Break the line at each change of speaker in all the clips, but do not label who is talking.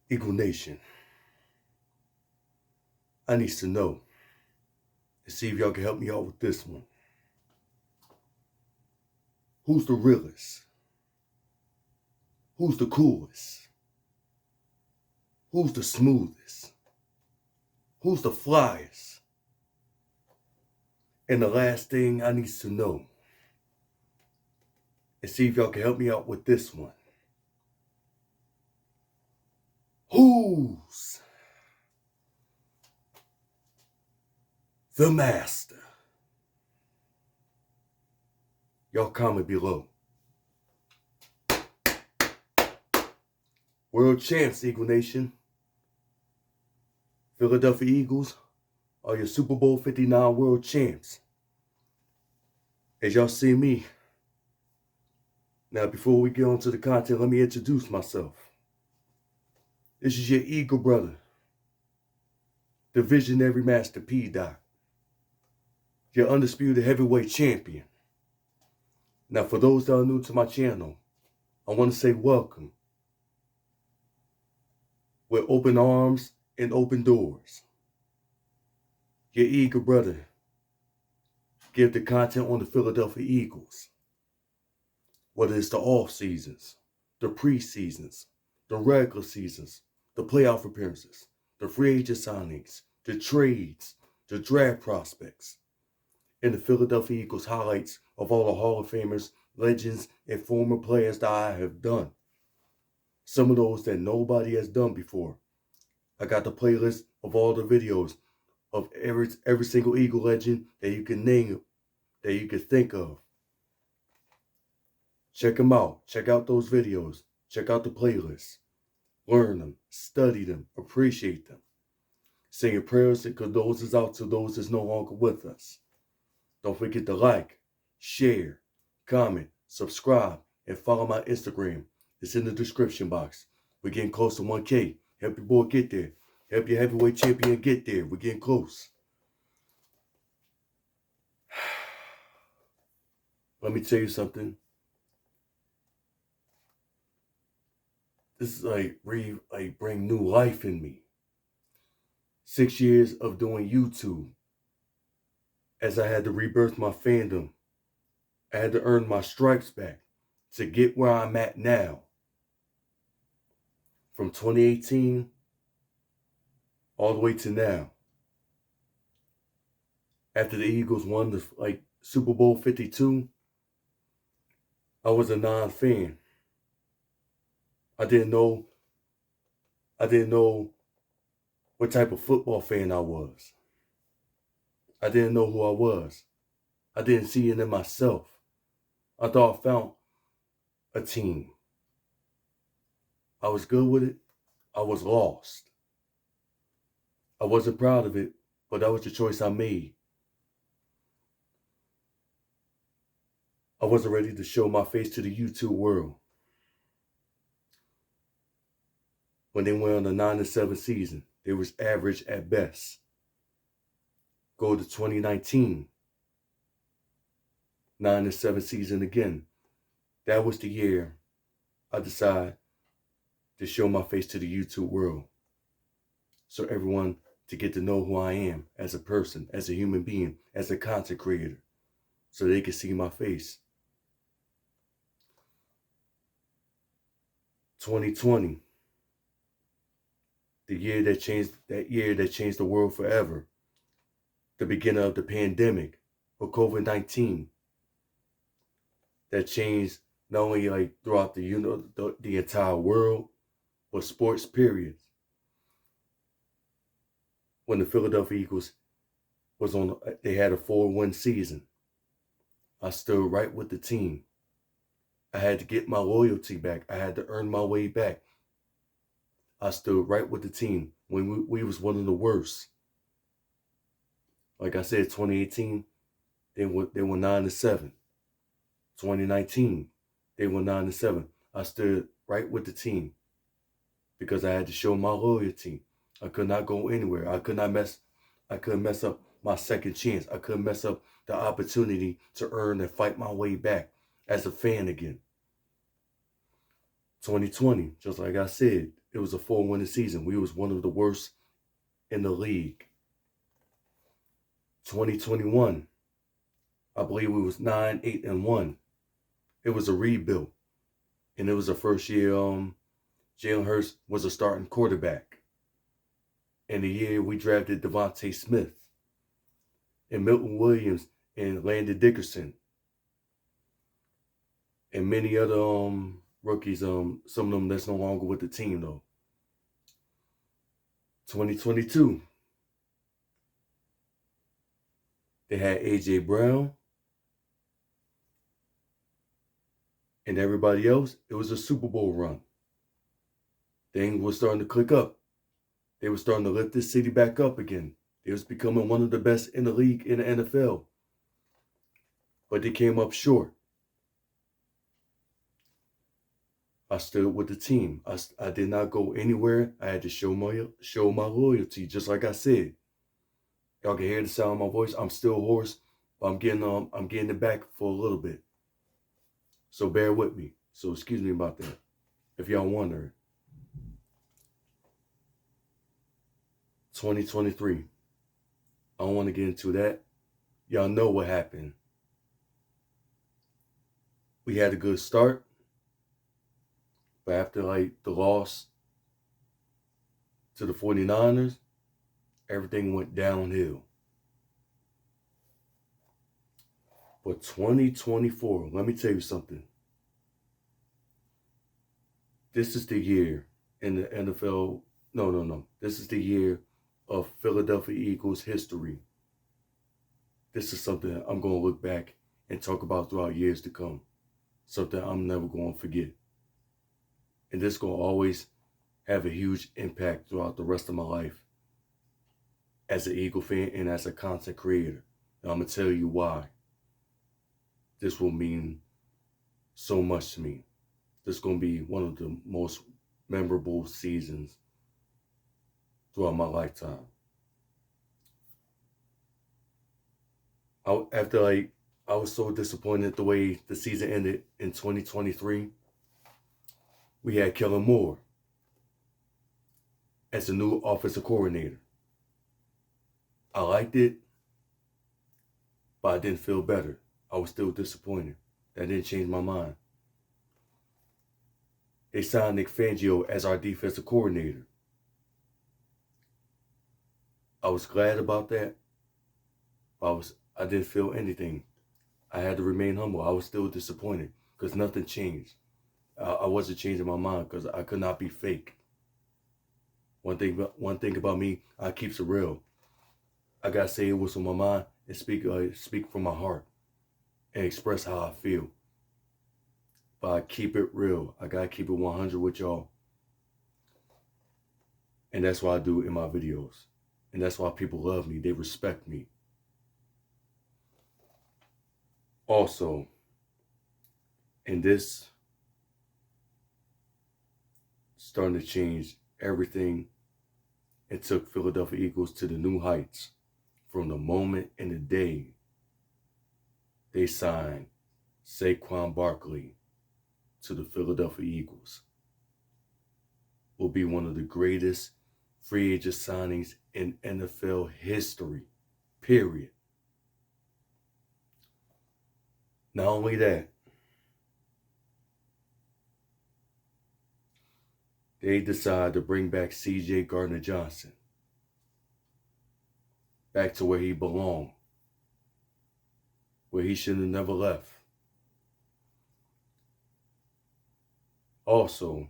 Eagle Nation, I need to know and see if y'all can help me out with this one. Who's the realest? Who's the coolest? Who's the smoothest? Who's the flyest? And the last thing I need to know and see if y'all can help me out with this one. Who's the master? Y'all comment below. World champs, Eagle Nation. Philadelphia Eagles are your Super Bowl 59 world champs. As y'all see me. Now, before we get on to the content, let me introduce myself. This is your Eagle brother, the visionary Master P. Doc, your undisputed heavyweight champion. Now, for those that are new to my channel, I want to say welcome. With open arms and open doors. Your Eagle brother give the content on the Philadelphia Eagles. Whether it's the off seasons, the pre-seasons, the regular seasons, the playoff appearances, the free agent signings, the trades, the draft prospects, and the Philadelphia Eagles highlights of all the Hall of Famers, legends, and former players that I have done. Some of those that nobody has done before. I got the playlist of all the videos of every single Eagle legend that you can name, that you can think of. Check them out. Check out those videos. Check out the playlists. Learn them. Study them. Appreciate them. Saying prayers and condolences out to those that's no longer with us. Don't forget to like, share, comment, subscribe, and follow my Instagram. It's in the description box. We're getting close to 1K. Help your boy get there. Help your heavyweight champion get there. We're getting close. Let me tell you something. This is bring new life in me. 6 years of doing YouTube. As I had to rebirth my fandom. I had to earn my stripes back to get where I'm at now. From 2018 all the way to now. After the Eagles won the Super Bowl 52, I was a non-fan. I didn't know what type of football fan I was. I didn't know who I was. I didn't see it in myself. I thought I found a team. I was good with it. I was lost. I wasn't proud of it, but that was the choice I made. I wasn't ready to show my face to the YouTube world. When they went on the 9-7 season, they was average at best. Go to 2019, 9-7 season again. That was the year I decided to show my face to the YouTube world. So everyone to get to know who I am as a person, as a human being, as a content creator. So they can see my face. 2020, the year that changed the world forever. The beginning of the pandemic of COVID-19 that changed not only throughout the entire world, but sports period. When the Philadelphia Eagles they had a 4-win season. I stood right with the team. I had to get my loyalty back. I had to earn my way back. I stood right with the team when we was one of the worst. Like I said, 2018, they were 9-7. 2019, they were 9-7. I stood right with the team because I had to show my loyalty. I could not go anywhere. I couldn't mess up my second chance. I couldn't mess up the opportunity to earn and fight my way back as a fan again. 2020, just like I said, it was a 4-winning season. We was one of the worst in the league. 2021, I believe we was 9-8-1. It was a rebuild, and it was the first year Jalen Hurts was a starting quarterback. And the year we drafted Devontae Smith and Milton Williams and Landon Dickerson and many other rookies. Some of them that's no longer with the team though. 2022, they had AJ Brown and everybody else. It was a Super Bowl run. Things were starting to click up. They were starting to lift this city back up again. They was becoming one of the best in the league in the NFL. But they came up short. I stood with the team. I did not go anywhere. I had to show my loyalty, just like I said. Y'all can hear the sound of my voice. I'm still hoarse, but I'm getting it back for a little bit. So bear with me. So excuse me about that, if y'all wondering. 2023. I don't want to get into that. Y'all know what happened. We had a good start, but after the loss to the 49ers, everything went downhill. But 2024, let me tell you something. This is the year in the NFL. No. This is the year of Philadelphia Eagles history. This is something I'm going to look back and talk about throughout years to come. Something I'm never going to forget. And this is going to always have a huge impact throughout the rest of my life as an Eagle fan and as a content creator. And I'm going to tell you why this will mean so much to me. This is going to be one of the most memorable seasons throughout my lifetime. I was so disappointed the way the season ended in 2023. We had Kellen Moore as the new offensive coordinator. I liked it, but I didn't feel better. I was still disappointed. That didn't change my mind. They signed Nick Fangio as our defensive coordinator. I was glad about that, but I didn't feel anything. I had to remain humble. I was still disappointed because nothing changed. I wasn't changing my mind because I could not be fake. One thing about me, I keeps it real. I gotta say what's on my mind and speak from my heart and express how I feel. But I keep it real. I gotta keep it 100 with y'all. And that's what I do in my videos. And that's why people love me. They respect me. Also, in this starting to change everything, it took Philadelphia Eagles to the new heights from the moment and the day they signed Saquon Barkley to the Philadelphia Eagles. Will be one of the greatest free agent signings in NFL history, period. Not only that, they decided to bring back C.J. Gardner-Johnson back to where he belonged, where he should have never left. Also,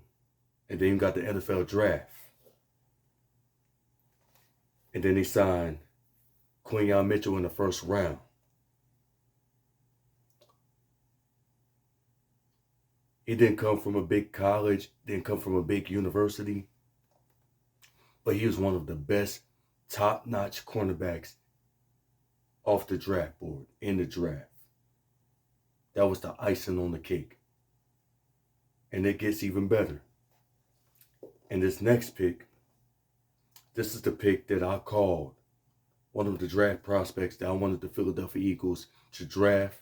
and then you got the NFL draft. And then they signed Quinyon Mitchell in the first round. He didn't come from a big college, didn't come from a big university, but he was one of the best top-notch cornerbacks off the draft board, in the draft. That was the icing on the cake. And it gets even better. And this next pick, this is the pick that I called one of the draft prospects that I wanted the Philadelphia Eagles to draft.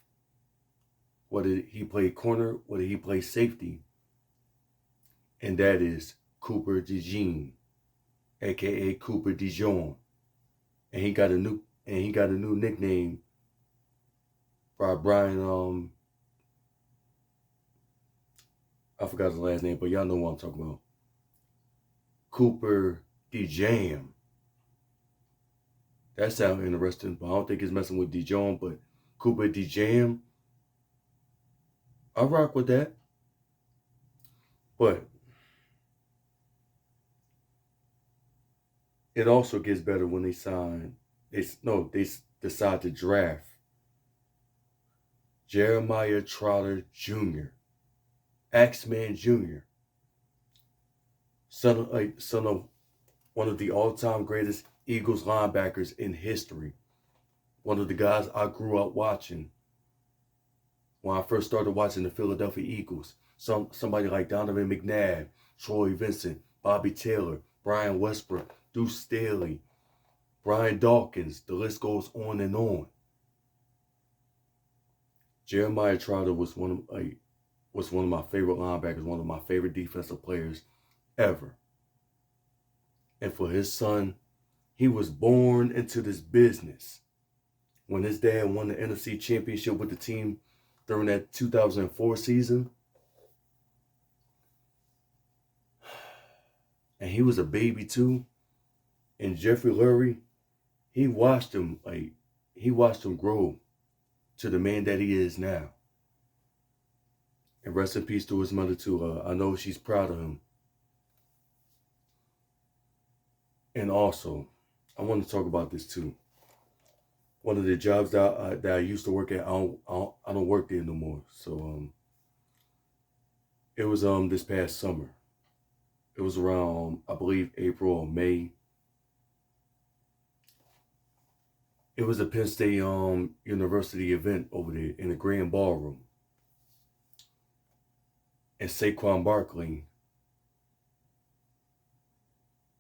Whether he played corner, whether he played safety. And that is Cooper DeJean, aka Cooper DeJean, and he got a new nickname by Brian. I forgot his last name, but y'all know what I'm talking about. Cooper DeJam. That sounds interesting, but I don't think it's messing with DeJean. But Cooper DeJam, I rock with that. But it also gets better when they decide to draft Jeremiah Trotter Jr., Axeman Jr., son of one of the all-time greatest Eagles linebackers in history. One of the guys I grew up watching when I first started watching the Philadelphia Eagles. Somebody like Donovan McNabb, Troy Vincent, Bobby Taylor, Brian Westbrook, Deuce Staley, Brian Dawkins. The list goes on and on. Jeremiah Trotter was one of my favorite linebackers, one of my favorite defensive players ever. And for his son, he was born into this business. When his dad won the NFC Championship with the team during that 2004 season, and he was a baby too, and Jeffrey Lurie, he watched him grow to the man that he is now. And rest in peace to his mother too. I know she's proud of him. And also, I want to talk about this too. One of the jobs that I used to work at, I don't work there no more. So it was this past summer. It was around, I believe, April or May. It was a Penn State University event over there in the Grand Ballroom. And Saquon Barkley,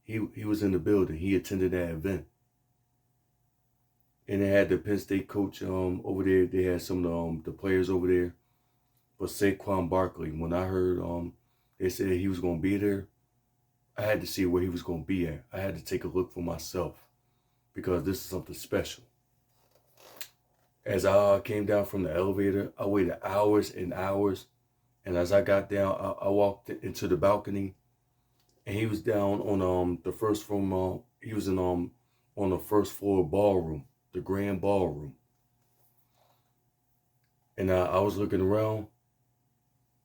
he was in the building. He attended that event. And they had the Penn State coach over there. They had some of the players over there. But Saquon Barkley, when I heard they said he was going to be there, I had to see where he was going to be at. I had to take a look for myself because this is something special. As I came down from the elevator, I waited hours and hours. And as I got down, I walked into the balcony, and he was down on the first floor. He was on the first floor ballroom, the Grand Ballroom. And I was looking around,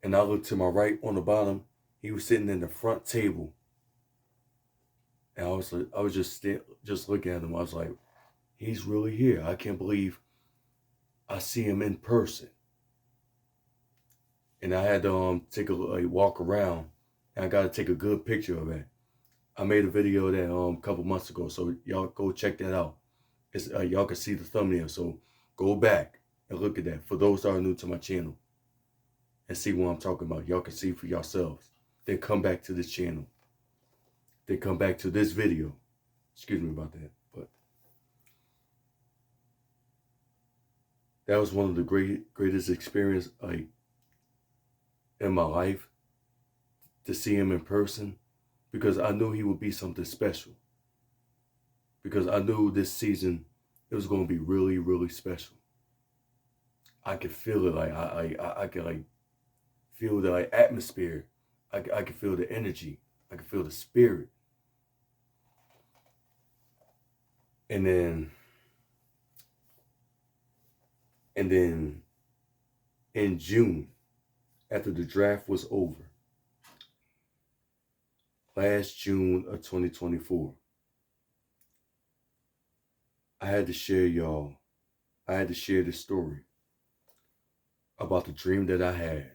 and I looked to my right on the bottom. He was sitting in the front table, and I was just looking at him. I was like, he's really here. I can't believe I see him in person. And I had to take a walk around, and I got to take a good picture of it. I made a video of that a couple months ago, so y'all go check that out. It's y'all can see the thumbnail, so go back and look at that. For those that are new to my channel, and see what I'm talking about, y'all can see for yourselves. Then come back to this channel. Then come back to this video. Excuse me about that, but that was one of the greatest experience in my life, to see him in person, because I knew he would be something special. Because I knew this season it was going to be really, really special. I could feel it. Like I could feel the atmosphere. I could feel the energy. I could feel the spirit. And then in June, after the draft was over, last June of 2024, I had to share this story about the dream that I had.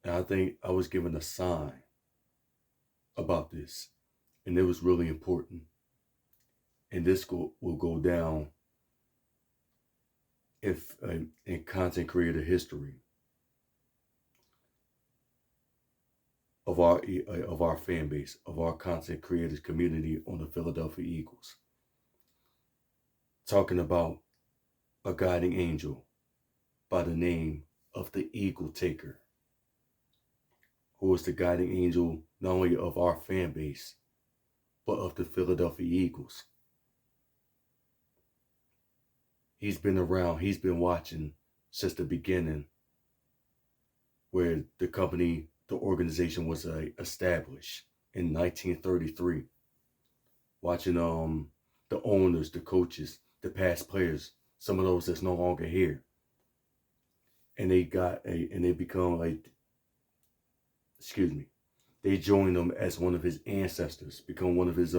And I think I was given a sign about this, and it was really important. And this will go down in content creator history of our fan base, of our content creators community on the Philadelphia Eagles. Talking about a guiding angel by the name of the Eagle Taker. who is the guiding angel not only of our fan base, but of the Philadelphia Eagles. He's been around, he's been watching since the beginning, where the organization was established in 1933. Watching the owners, the coaches, the past players, some of those that's no longer here. And they become they joined him as one of his ancestors, become one of his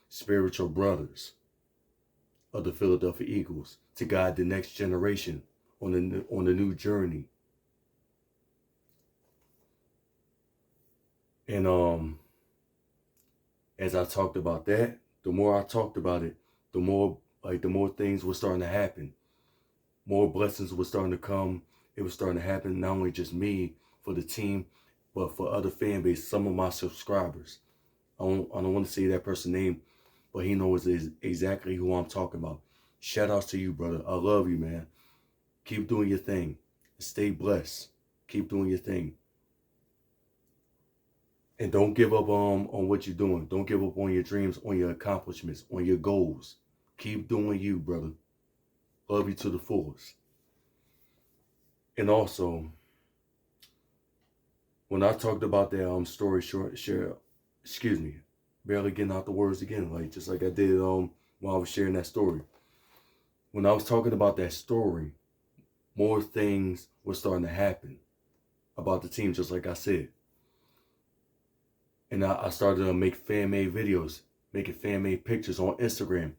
spiritual brothers of the Philadelphia Eagles to guide the next generation on the new journey. And as I talked about that, the more I talked about it, the more things were starting to happen. More blessings were starting to come. It was starting to happen, not only just me, for the team, but for other fan base, some of my subscribers. I don't want to say that person's name, but he knows exactly who I'm talking about. Shout outs to you, brother. I love you, man. Keep doing your thing. Stay blessed. Keep doing your thing. And don't give up on what you're doing. Don't give up on your dreams, on your accomplishments, on your goals. Keep doing you, brother. Love you to the fullest. And also, when I talked about that story barely getting out the words again, just like I did when I was sharing that story. When I was talking about that story, more things were starting to happen about the team, just like I said. And I started to make fan-made videos, making fan-made pictures on Instagram.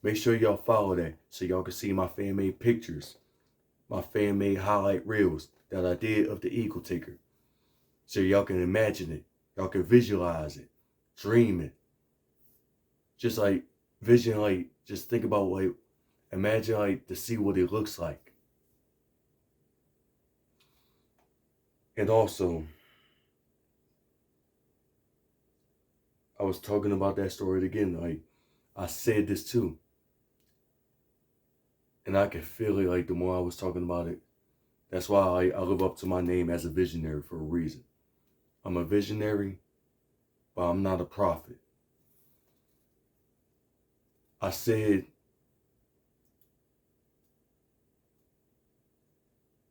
Make sure y'all follow that so y'all can see my fan-made pictures, my fan-made highlight reels that I did of the Eagle Taker. So y'all can imagine it. Y'all can visualize it, dream it. Just just think about imagine to see what it looks like. And also, I was talking about that story again. I said this too. And I could feel it the more I was talking about it. That's why I live up to my name as a visionary for a reason. I'm a visionary, but I'm not a prophet. I said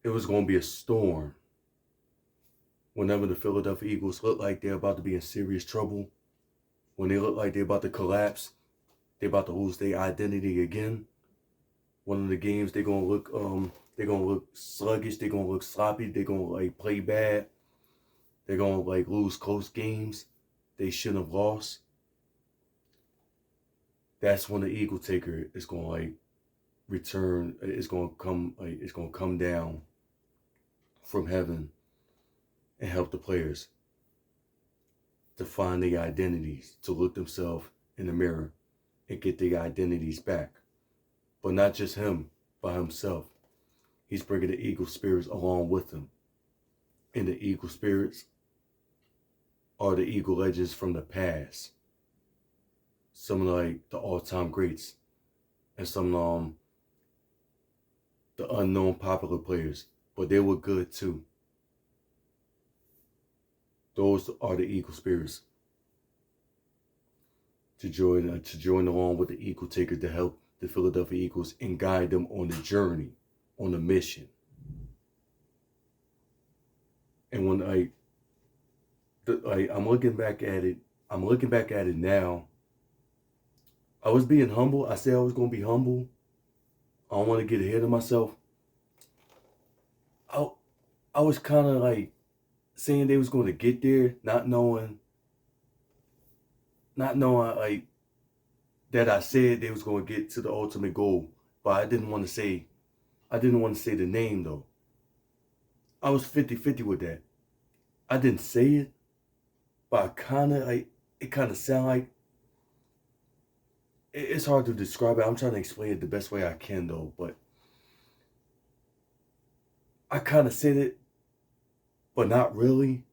it was going to be a storm whenever the Philadelphia Eagles look like they're about to be in serious trouble, when they look like they're about to collapse, they're about to lose their identity again. One of the games they're gonna look sluggish, they're gonna look sloppy, they're gonna play bad, they're gonna lose close games they shouldn't have lost. That's when the Eagle Taker is gonna return. It's gonna come down from heaven and help the players to find their identities, to look themselves in the mirror and get their identities back. But not just him by himself. He's bringing the Eagle Spirits along with him. And the Eagle Spirits are the Eagle legends from the past. Some of the all-time greats. And some the unknown popular players. But they were good too. Those are the Eagle Spirits. To join along with the Eagle Taker to help the Philadelphia Eagles and guide them on the journey, on the mission. And when I'm looking back at it now. I was being humble. I said I was going to be humble. I don't want to get ahead of myself. I was kind of saying they was going to get there, not knowing that I said they was going to get to the ultimate goal. But I didn't want to say the name though. I was 50-50 with that. I didn't say it, but it kind of sound like, it's hard to describe it. I'm trying to explain it the best way I can though, but I kind of said it, but not really.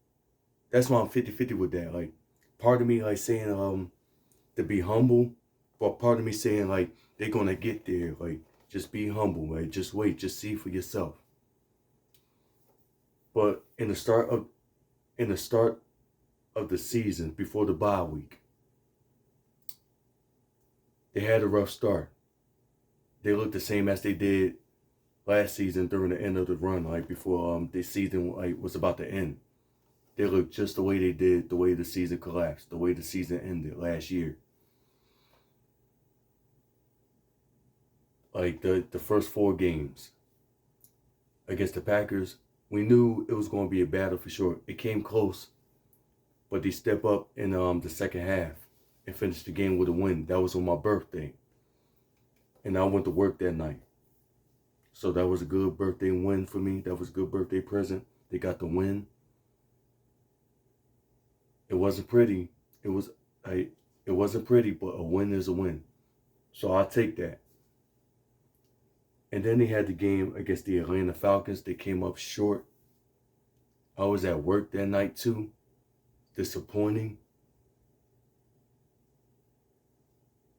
That's why I'm 50-50 with that. Part of me saying to be humble, but part of me saying they're gonna get there. Just be humble, just wait, just see for yourself. But in the in the start of the season before the bye week. They had a rough start. They looked the same as they did last season during the end of the run, like before the season was about to end. They looked just the way they did, the way the season collapsed, the way the season ended last year. Like the first 4 games against the Packers, we knew it was going to be a battle for sure. It came close, but they stepped up in the second half and finished the game with a win. That was on my birthday, and I went to work that night. So that was a good birthday win for me. That was a good birthday present. They got the win. It wasn't pretty. It wasn't pretty, but a win is a win. So I'll take that. And then they had the game against the Atlanta Falcons. They came up short. I was at work that night too. Disappointing.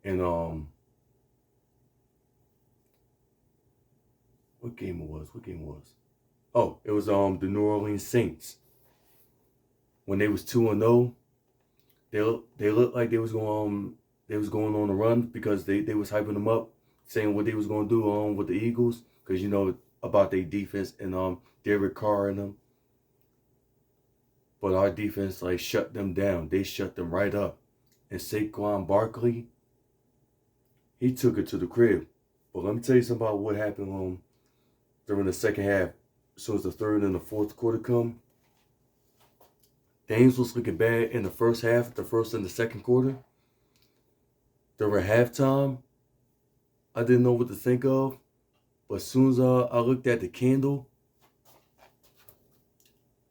And what game it was? Oh, it was the New Orleans Saints. When they was 2-0, they looked like they was going on a run because they was hyping them up, saying what they was going to do with the Eagles, because you know about their defense and Derek Carr and them. But our defense shut them down. They shut them right up. And Saquon Barkley, he took it to the crib. But let me tell you something about what happened during the second half. As soon as the third and the fourth quarter come, things was looking bad in the first half, the first and the second quarter. During halftime, I didn't know what to think of. But as soon as I looked at the candle,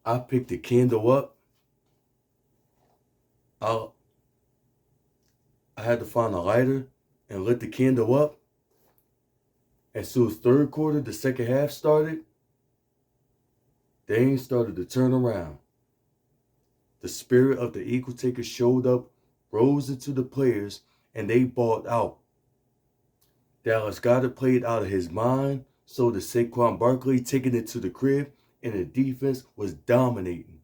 I picked the candle up. I had to find a lighter and lit the candle up. As soon as third quarter, the second half started, things started to turn around. The spirit of the Eagle Takers showed up, rose into the players, and they balled out. Dallas Goedert played out of his mind, so did Saquon Barkley, taking it to the crib, and the defense was dominating.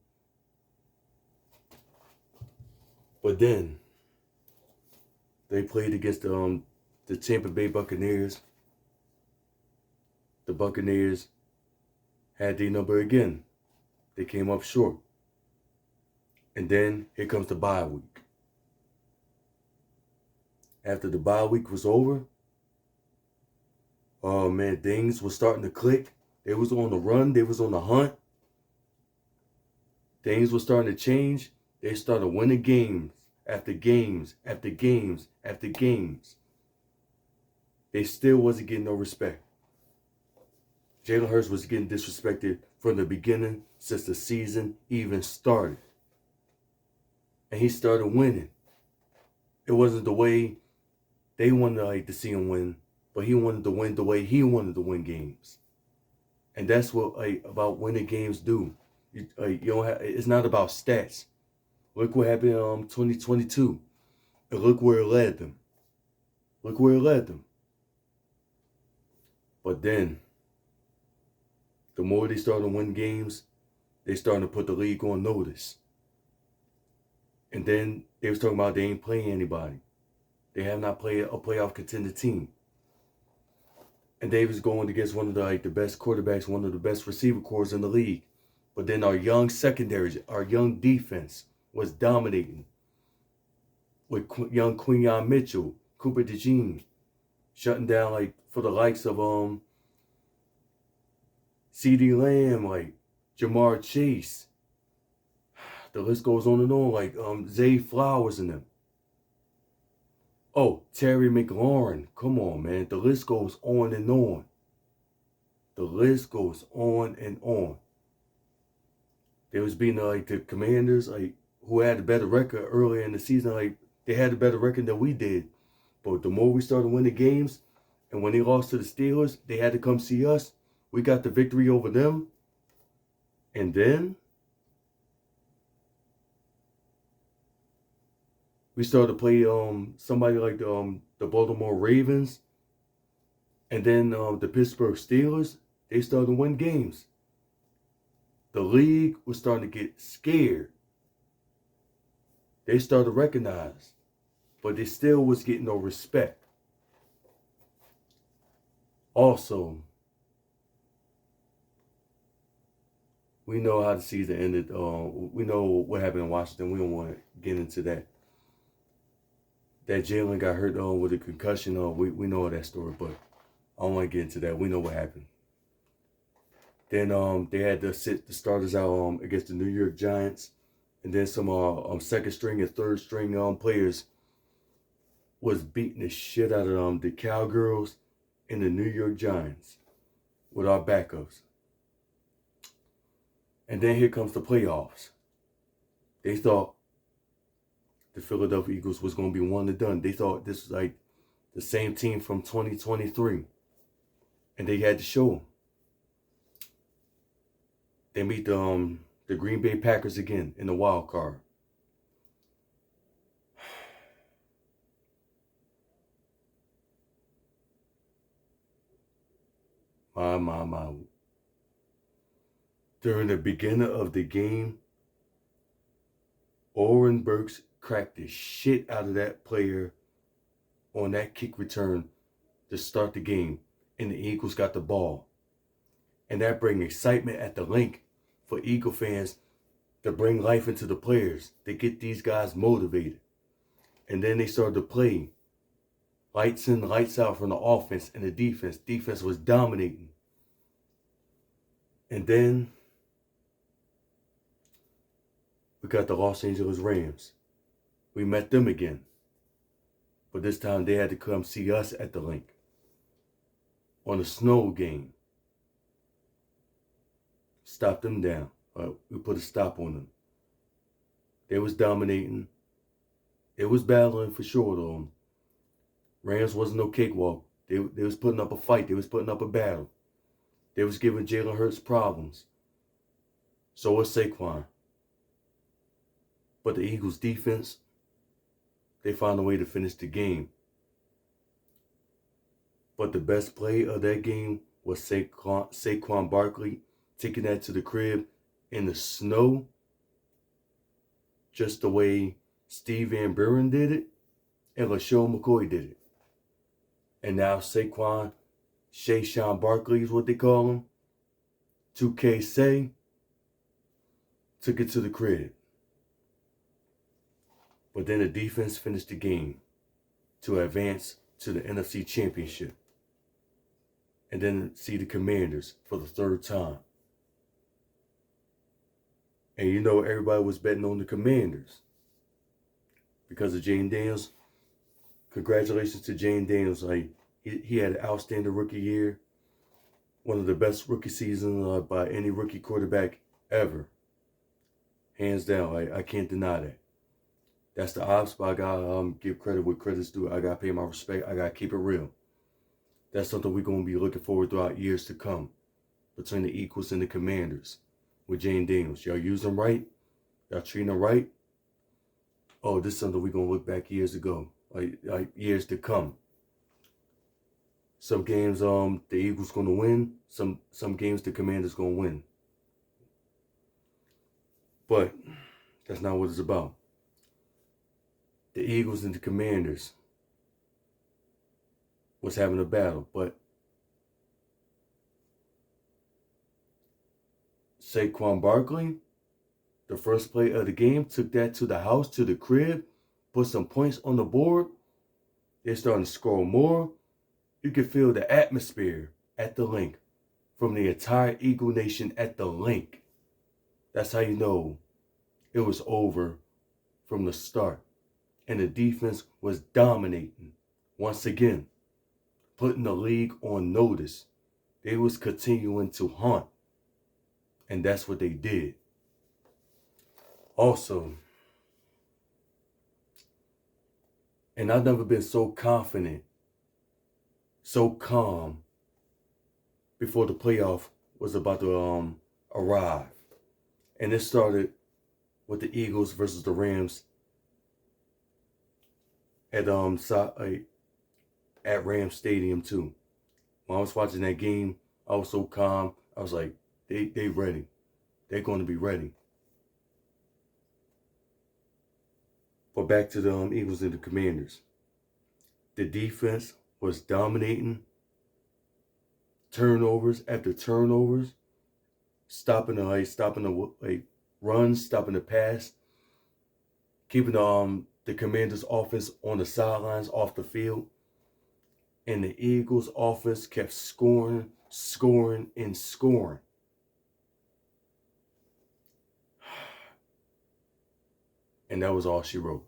But then they played against the Tampa Bay Buccaneers. The Buccaneers had their number again. They came up short. And then here comes the bye week. After the bye week was over, oh man, things were starting to click. They was on the run. They was on the hunt. Things were starting to change. They started winning games after games after games after games. They still wasn't getting no respect. Jalen Hurts was getting disrespected from the beginning since the season even started. And he started winning. It wasn't the way they wanted to see him win, but he wanted to win the way he wanted to win games. And that's what about winning games do. You don't have, it's not about stats. Look what happened in 2022. And look where it led them. But then, the more they started to win games, they started to put the league on notice. And then they was talking about they ain't playing anybody. They have not played a playoff contender team. And they was going against one of the best quarterbacks, one of the best receiver corps in the league. But then our young secondaries, our young defense was dominating. With young Quinyon Mitchell, Cooper DeJean, shutting down for the likes of CeeDee Lamb, Jamar Chase. The list goes on and on, Zay Flowers and them. Oh, Terry McLaurin. Come on, man. The list goes on and on. The list goes on and on. They was beating the Commanders, who had a better record earlier in the season. They had a better record than we did. But the more we started winning games, and when they lost to the Steelers, they had to come see us. We got the victory over them. And then we started to play somebody like the Baltimore Ravens. And then the Pittsburgh Steelers, they started to win games. the league was starting to get scared. They started to recognize, but they still was getting no respect. Also, we know how the season ended. We know what happened in Washington. We don't want to get into that. That Jalen got hurt with a concussion. We know that story, but I don't want to get into that. We know what happened. Then they had to sit the starters out against the New York Giants, and then some second string and third string players was beating the shit out of the Cowgirls and the New York Giants with our backups. And then here comes the playoffs. They thought the Philadelphia Eagles was going to be one and done. They thought this was like the same team from 2023. And they had to show them. They meet the Green Bay Packers again in the wild card. My. During the beginning of the game, Oren Burks cracked the shit out of that player on that kick return to start the game, and the Eagles got the ball. And that bring excitement at the link for Eagle fans to bring life into the players, to get these guys motivated. And then they started to play lights in, lights out from the offense and the defense. Defense was dominating. And then we got the Los Angeles Rams. We met them again. But this time they had to come see us at the link on a snow game. Stop them down. We put a stop on them. They was dominating. It was battling for sure though. Rams wasn't no cakewalk. They was putting up a fight. They was putting up a battle. They was giving Jalen Hurts problems. So was Saquon. But the Eagles defense, they found a way to finish the game. But the best play of that game was Saquon Barkley taking that to the crib in the snow, just the way Steve Van Buren did it and LaShawn McCoy did it. And now Saquon, Sean Barkley is what they call him, 2K Say, took it to the crib. But then the defense finished the game to advance to the NFC Championship. And then see the Commanders for the third time. And you know everybody was betting on the Commanders because of Jane Daniels. Congratulations to Jane Daniels. Like he had an outstanding rookie year. One of the best rookie seasons by any rookie quarterback ever. Hands down. I can't deny that. That's the odds, but I gotta give credit where credit's due. I gotta pay my respect. I gotta keep it real. That's something we're gonna be looking forward throughout years to come between the Eagles and the Commanders with Jane Daniels. Y'all use them right. Y'all treat them right. Oh, this is something we're gonna look back years ago, like years to come. Some games the Eagles gonna win. Some games the Commanders gonna win. But that's not what it's about. The Eagles and the Commanders was having a battle, but Saquon Barkley, the first play of the game, took that to the house, to the crib, put some points on the board. They're starting to score more. You can feel the atmosphere at the link from the entire Eagle Nation at the link. That's how you know it was over from the start. And the defense was dominating once again, putting the league on notice. They was continuing to hunt. And that's what they did. Also, and I've never been so confident, so calm before the playoff was about to arrive. And it started with the Eagles versus the Rams at Rams Stadium too. When I was watching that game, I was so calm. I was like, they ready. They're going to be ready. But back to the Eagles and the Commanders. The defense was dominating. Turnovers after turnovers. Stopping the runs, stopping the pass. Keeping the Commanders' offense on the sidelines, off the field. And the Eagles' offense kept scoring, and scoring. And that was all she wrote.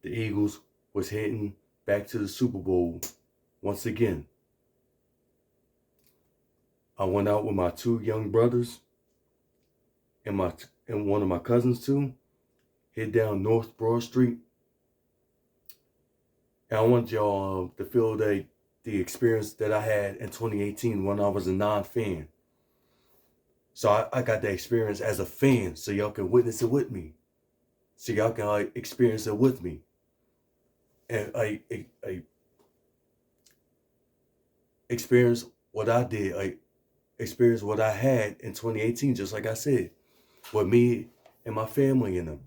The Eagles was heading back to the Super Bowl once again. I went out with my 2 young brothers and one of my cousins too. Head down North Broad Street. And I want y'all to feel the experience that I had in 2018 when I was a non-fan. So I got that experience as a fan, so y'all can witness it with me. So y'all can experience it with me. And I experience what I did. I experienced what I had in 2018, just like I said, with me and my family in them,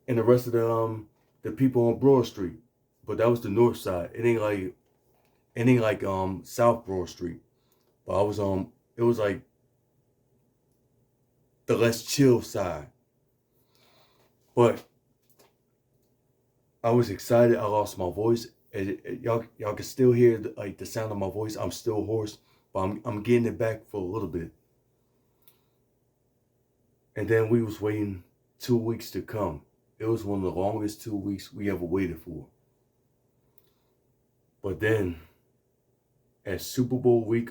and the rest of the people on Broad Street. But that was the north side. It ain't like South Broad Street. But I was it was like the less chill side. But I was excited. I lost my voice. Y'all can still hear the sound of my voice. I'm still hoarse, but I'm getting it back for a little bit. And then we was waiting 2 weeks to come. It was one of the longest 2 weeks we ever waited for. But then, as Super Bowl week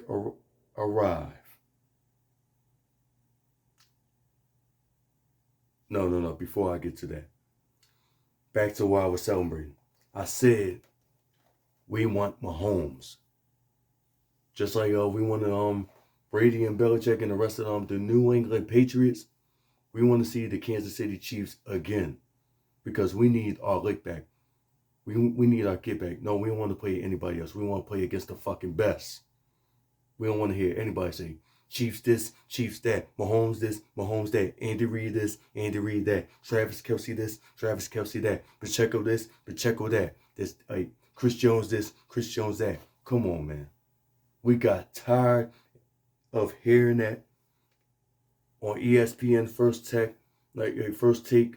arrived, no, before I get to that, back to why I was celebrating. I said, we want Mahomes. Just like we wanted Brady and Belichick and the rest of the New England Patriots. We want to see the Kansas City Chiefs again, because we need our lick back. We need our get back. No, we don't want to play anybody else. We want to play against the fucking best. We don't want to hear anybody say Chiefs this, Chiefs that, Mahomes this, Mahomes that, Andy Reid this, Andy Reid that, Travis Kelce this, Travis Kelce that, Pacheco this, Pacheco that, Chris Jones this, Chris Jones that. Come on, man. We got tired of hearing that on ESPN First Take.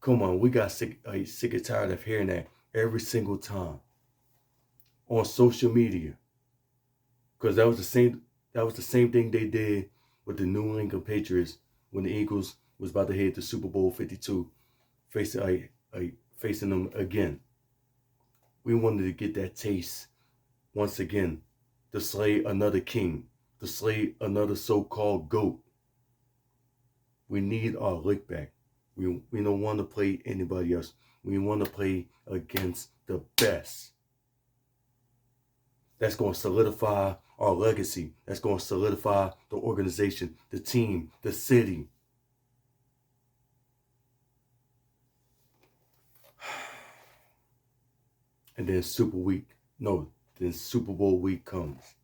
Come on, we got sick and tired of hearing that every single time on social media. Because that was the same thing they did with the New England Patriots when the Eagles was about to head to Super Bowl 52, facing them again. We wanted to get that taste once again, to slay another king, to slay another so-called GOAT. We need our lick back. We don't want to play anybody else. We want to play against the best. That's going to solidify our legacy. That's going to solidify the organization, the team, the city. And then Super Bowl week comes.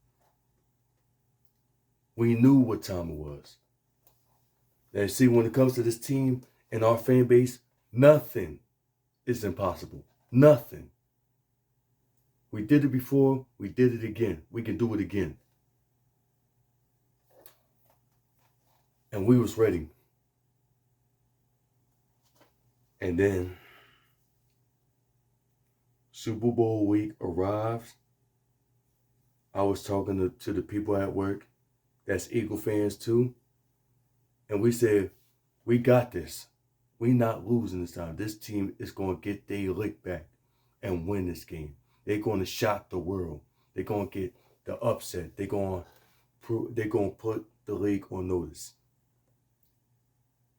We knew what time it was. Now, see, when it comes to this team and our fan base, nothing is impossible. Nothing. We did it before. We did it again. We can do it again. And we was ready. And then Super Bowl week arrives. I was talking to the people at work that's Eagle fans too. And we said, we got this. We not losing this time. This team is going to get their lick back and win this game. They're going to shock the world. They're going to get the upset. They're going to put the league on notice.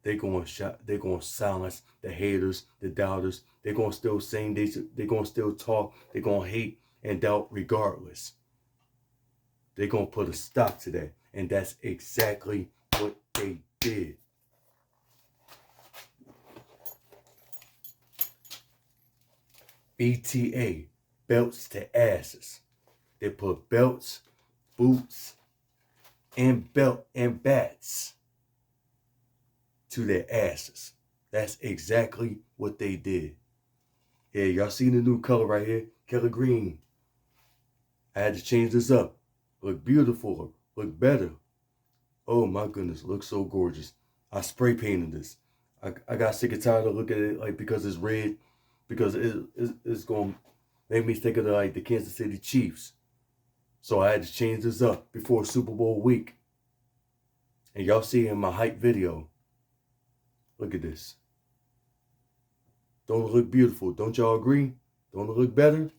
They're going to silence the haters, the doubters. They're going to still sing. They're going to still talk. They're going to hate and doubt regardless. They're going to put a stop to that. And that's exactly what they did. BTA, belts to asses. They put belts, boots, and belt and bats to their asses. That's exactly what they did. Yeah, y'all see the new color right here? Color green. I had to change this up. Look beautiful. Look better. Oh my goodness, looks so gorgeous. I spray painted this. I got sick and tired of looking at it like because it's red, because it's going to make me think of the Kansas City Chiefs. So I had to change this up before Super Bowl week. And y'all see in my hype video, look at this. Don't it look beautiful? Don't y'all agree? Don't it look better?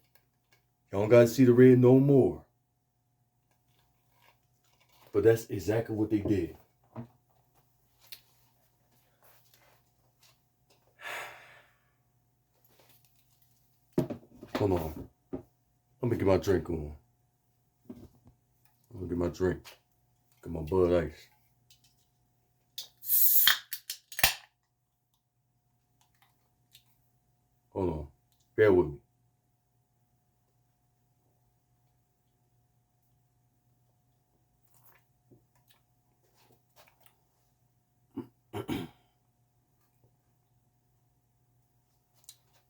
Y'all don't got to see the red no more. But that's exactly what they did. Hold on. Let me get my drink on. Let me get my drink. Get my Bud Ice. Hold on. Bear with me.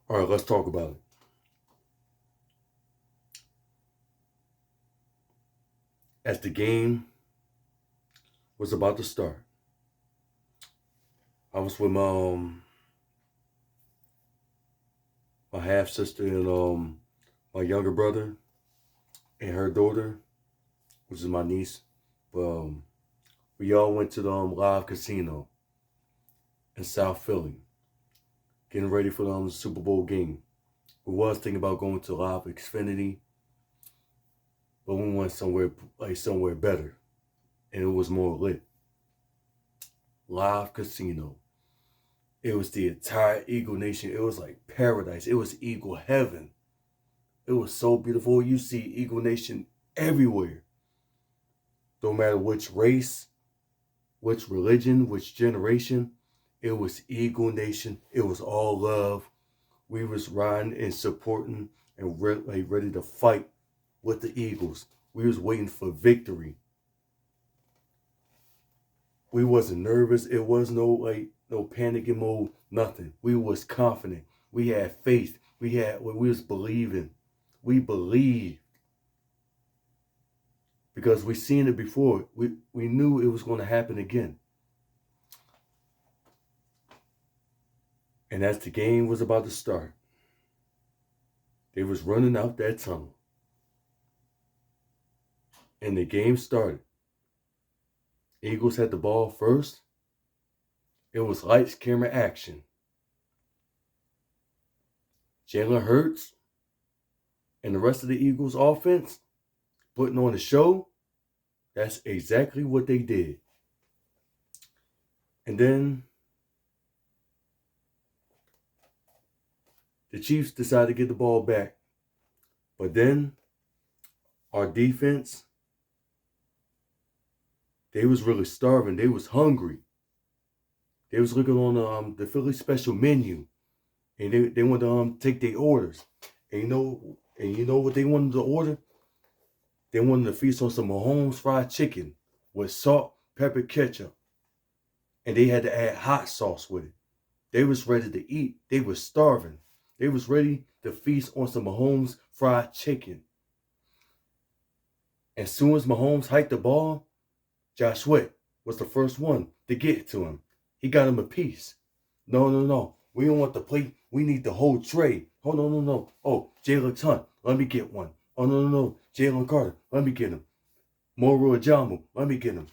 All right, let's talk about it. As the game was about to start, I was with my half sister and my younger brother and her daughter, which is my niece. But we all went to the live casino in South Philly, getting ready for the Super Bowl game. We was thinking about going to Live Xfinity, but we went somewhere better, and it was more lit. Live casino. It was the entire Eagle Nation. It was like paradise. It was Eagle heaven. It was so beautiful. You see Eagle Nation everywhere. No matter which race, which religion, which generation, it was Eagle Nation. It was all love. We was riding and supporting and ready to fight with the Eagles. We was waiting for victory. We wasn't nervous. It was no panicking mode, nothing. We was confident. We had faith. We was believing. We believed. Because we seen it before. We knew it was going to happen again. And as the game was about to start, they was running out that tunnel. And the game started. Eagles had the ball first. It was lights, camera, action. Jalen Hurts and the rest of the Eagles offense putting on a show. That's exactly what they did. And then the Chiefs decided to get the ball back. But then our defense, they was really starving. They was hungry. They was looking on the Philly special menu. And they wanted to take their orders. And you know what they wanted to order? They wanted to feast on some Mahomes fried chicken with salt, pepper, ketchup. And they had to add hot sauce with it. They was ready to eat. They was starving. They was ready to feast on some Mahomes fried chicken. As soon as Mahomes hiked the ball, Josh Sweat was the first one to get it to him. He got him a piece. No. We don't want the plate. We need the whole tray. Oh, no. Oh, Jalen Hunt, let me get one. Oh, no. Jalen Carter, let me get him. Moro Ajamu, let me get him.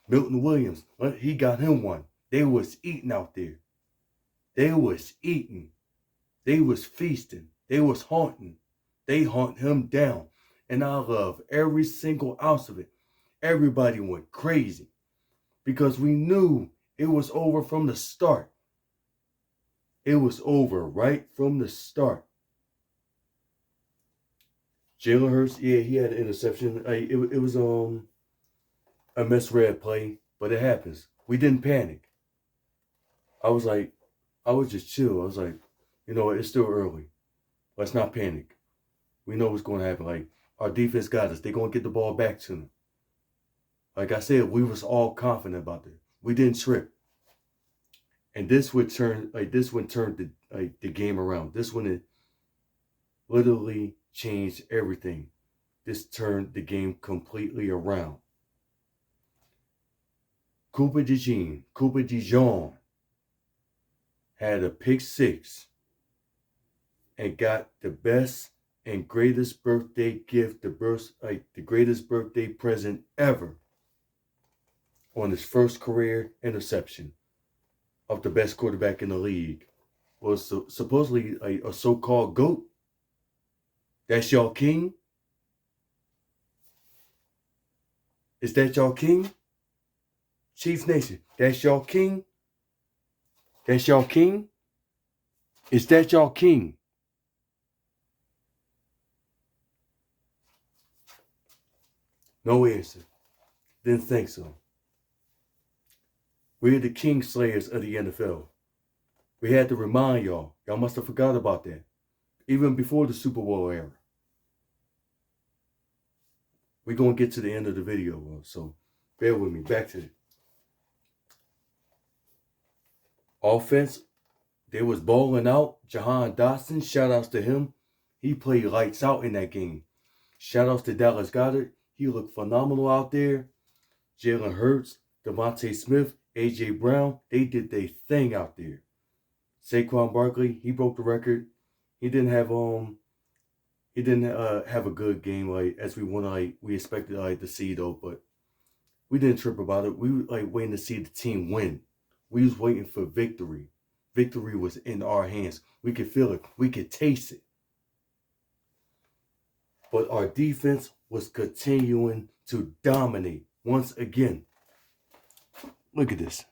Milton Williams, he got him one. They was eating out there. They was eating. They was feasting. They was haunting. They haunt him down. And I love every single ounce of it. Everybody went crazy because we knew it was over from the start. It was over right from the start. Jalen Hurts, yeah, he had an interception. It was a misread play, but it happens. We didn't panic. I was just chill. I was like, you know what, it's still early. Let's not panic. We know what's going to happen. Like, our defense got us. They're going to get the ball back to them. Like I said, we was all confident about this. We didn't trip. And this one turned the game around. This one it literally changed everything. This turned the game completely around. Cooper DeJean had a pick six and got the best and greatest birthday gift, the greatest birthday present ever on his first career interception of the best quarterback in the league. Was supposedly a so-called GOAT. That's y'all king? Is that y'all king? Chiefs Nation, that's y'all king? That's y'all king? Is that y'all king? No answer. Didn't think so. We're the king slayers of the NFL. We had to remind y'all. Y'all must have forgot about that. Even before the Super Bowl era. We're going to get to the end of the video, so bear with me. Back to it. Offense, they was balling out. Jahan Dotson, shout outs to him. He played lights out in that game. Shout outs to Dallas Goedert. He looked phenomenal out there. Jalen Hurts, Devontae Smith, A.J. Brown, they did their thing out there. Saquon Barkley, he broke the record. He didn't have a good game as we expected to see though, but we didn't trip about it. We were waiting to see the team win. We was waiting for victory. Victory was in our hands. We could feel it. We could taste it. But our defense was continuing to dominate once again. Look at this.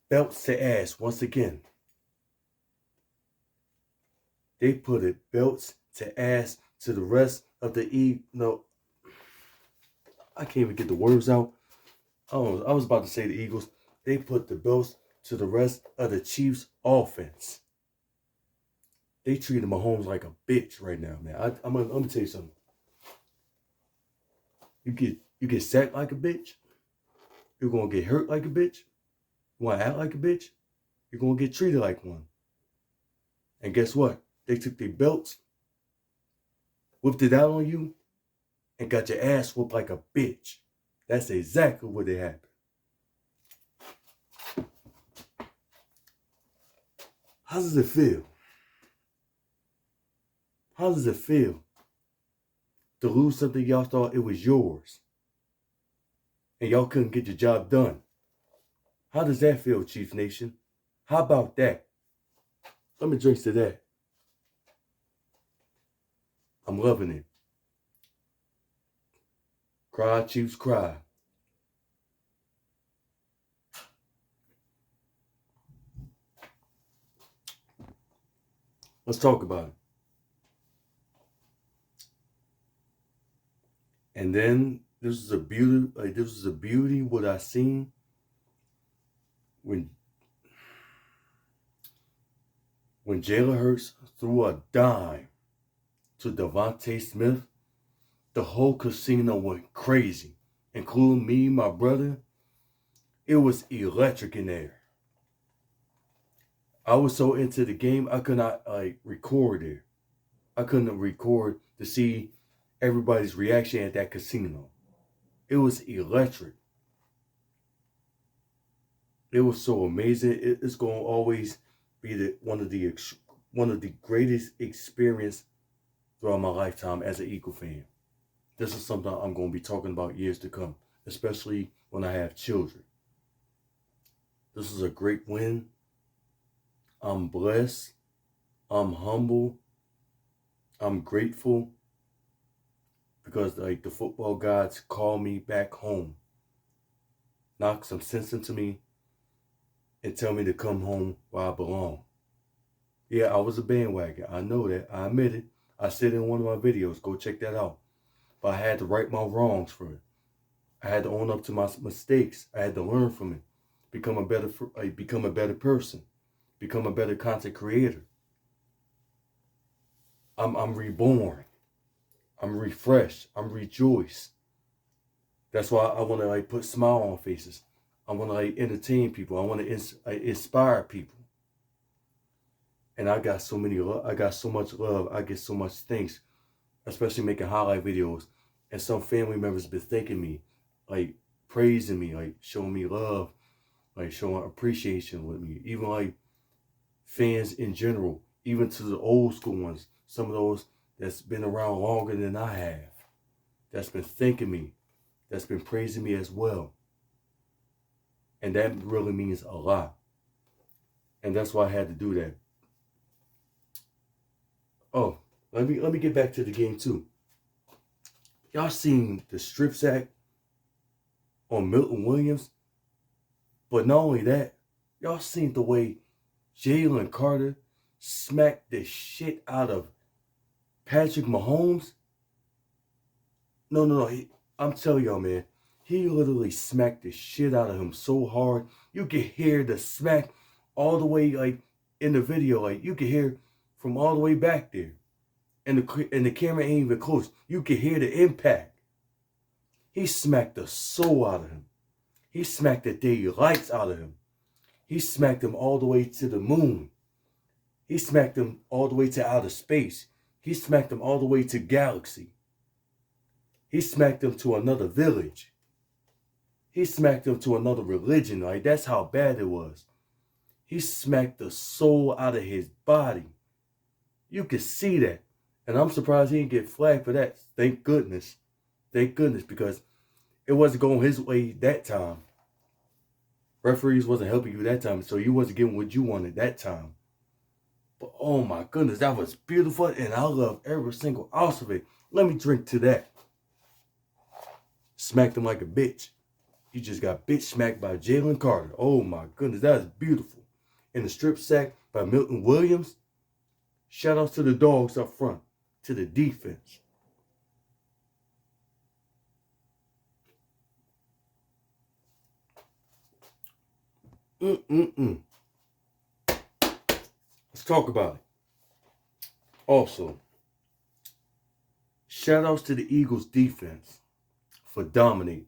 Belts to ass once again. They put it belts to ass to the rest of the No, I can't even get the words out. Oh, I was about to say the Eagles. They put the belts to the rest of the Chiefs' offense. They treated Mahomes like a bitch right now, man. I'm gonna tell you something. You get sacked like a bitch. You're gonna get hurt like a bitch. You wanna act like a bitch. You're gonna get treated like one. And guess what? They took their belts, whipped it out on you, and got your ass whooped like a bitch. That's exactly what happened. How does it feel? How does it feel to lose something y'all thought it was yours and y'all couldn't get your job done? How does that feel, Chiefs Nation? How about that? Let me drink to that. I'm loving it. Cry, Chiefs, cry. Let's talk about it. And then this is a beauty what I seen when Jalen Hurts threw a dime to Devontae Smith. The whole casino went crazy, including me, my brother. It was electric in there. I was so into the game, I could not record it. I couldn't record to see everybody's reaction at that casino. It was electric. It was so amazing. It's going to always be one of the greatest experience throughout my lifetime as an Eagle fan. This is something I'm going to be talking about years to come, especially when I have children. This is a great win. I'm blessed. I'm humble. I'm grateful because the football gods call me back home, knock some sense into me, and tell me to come home where I belong. Yeah, I was a bandwagon. I know that. I admit it. I said in one of my videos. Go check that out. But I had to right my wrongs for it. I had to own up to my mistakes. I had to learn from it. Become a better person. Become a better content creator. I'm reborn. I'm refreshed. I'm rejoiced. That's why I want to like put smile on faces. I want to like entertain people. I want to inspire people. And I got so many. I got so much love. I get so much thanks, especially making highlight videos. And some family members been thanking me, like praising me, like showing me love, like showing appreciation with me. Even like fans in general, even to the old school ones, some of those that's been around longer than I have, that's been thanking me, that's been praising me as well. And that really means a lot. And that's why I had to do that. Oh, let me get back to the game too. Y'all seen the strip sack on Milton Williams? But not only that, y'all seen the way Jalen Carter smacked the shit out of Patrick Mahomes? No. I'm telling y'all, man. He literally smacked the shit out of him so hard. You could hear the smack all the way, like, in the video. Like, you could hear from all the way back there. And the camera ain't even close. You could hear the impact. He smacked the soul out of him. He smacked the daylights out of him. He smacked him all the way to the moon. He smacked him all the way to outer space. He smacked him all the way to galaxy. He smacked him to another village. He smacked him to another religion. Like, that's how bad it was. He smacked the soul out of his body. You could see that. And I'm surprised he didn't get flagged for that. Thank goodness. Thank goodness, because it wasn't going his way that time. Referees wasn't helping you that time, so you wasn't getting what you wanted that time. But oh my goodness, that was beautiful, and I love every single ounce of it. Let me drink to that. Smacked him like a bitch. You just got bitch smacked by Jalen Carter. Oh my goodness, that is beautiful. And the strip sack by Milton Williams. Shout outs to the dogs up front, to the defense. Let's talk about it. Also, shout outs to the Eagles defense for dominating.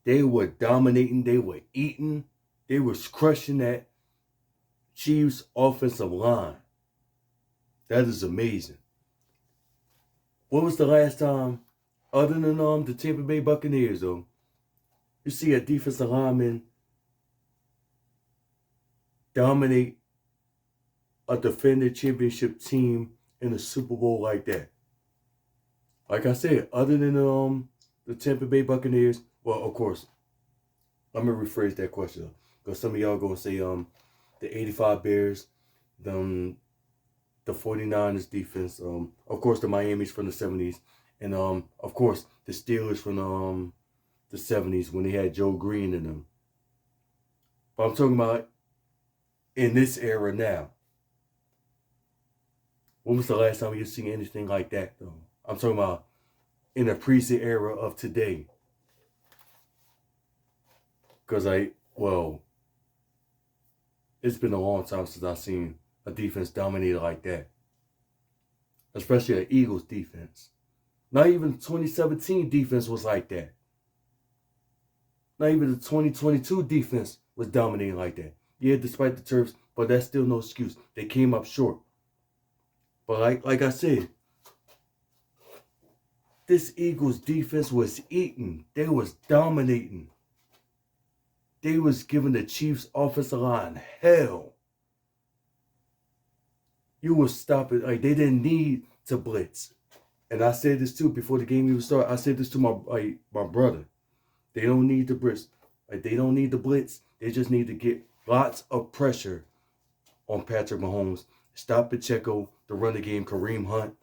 They were dominating, they were eating, they was crushing that Chiefs offensive line. That is amazing. When was the last time, other than the Tampa Bay Buccaneers, though, you see a defensive lineman dominate a defending championship team in a Super Bowl like that? Like I said, other than the Tampa Bay Buccaneers, well, of course, I'm gonna rephrase that question because some of y'all gonna say the '85 Bears, the 49ers defense, of course the Miami's from the '70s, and of course the Steelers from the '70s when they had Joe Green in them. But I'm talking about in this era now. When was the last time you seen anything like that though? I'm talking about in the present era of today. Because it's been a long time since I've seen a defense dominated like that. Especially an Eagles defense. Not even the 2017 defense was like that. Not even the 2022 defense was dominating like that. Yeah, despite the turfs, but that's still no excuse. They came up short. But like I said, this Eagles defense was eating. They was dominating. They was giving the Chiefs offensive line hell. You was stopping, like they didn't need to blitz. And I said this too before the game even started. I said this to my brother. They don't need the blitz. They don't need the blitz. They just need to get lots of pressure on Patrick Mahomes. Stop Pacheco, the running game, Kareem Hunt,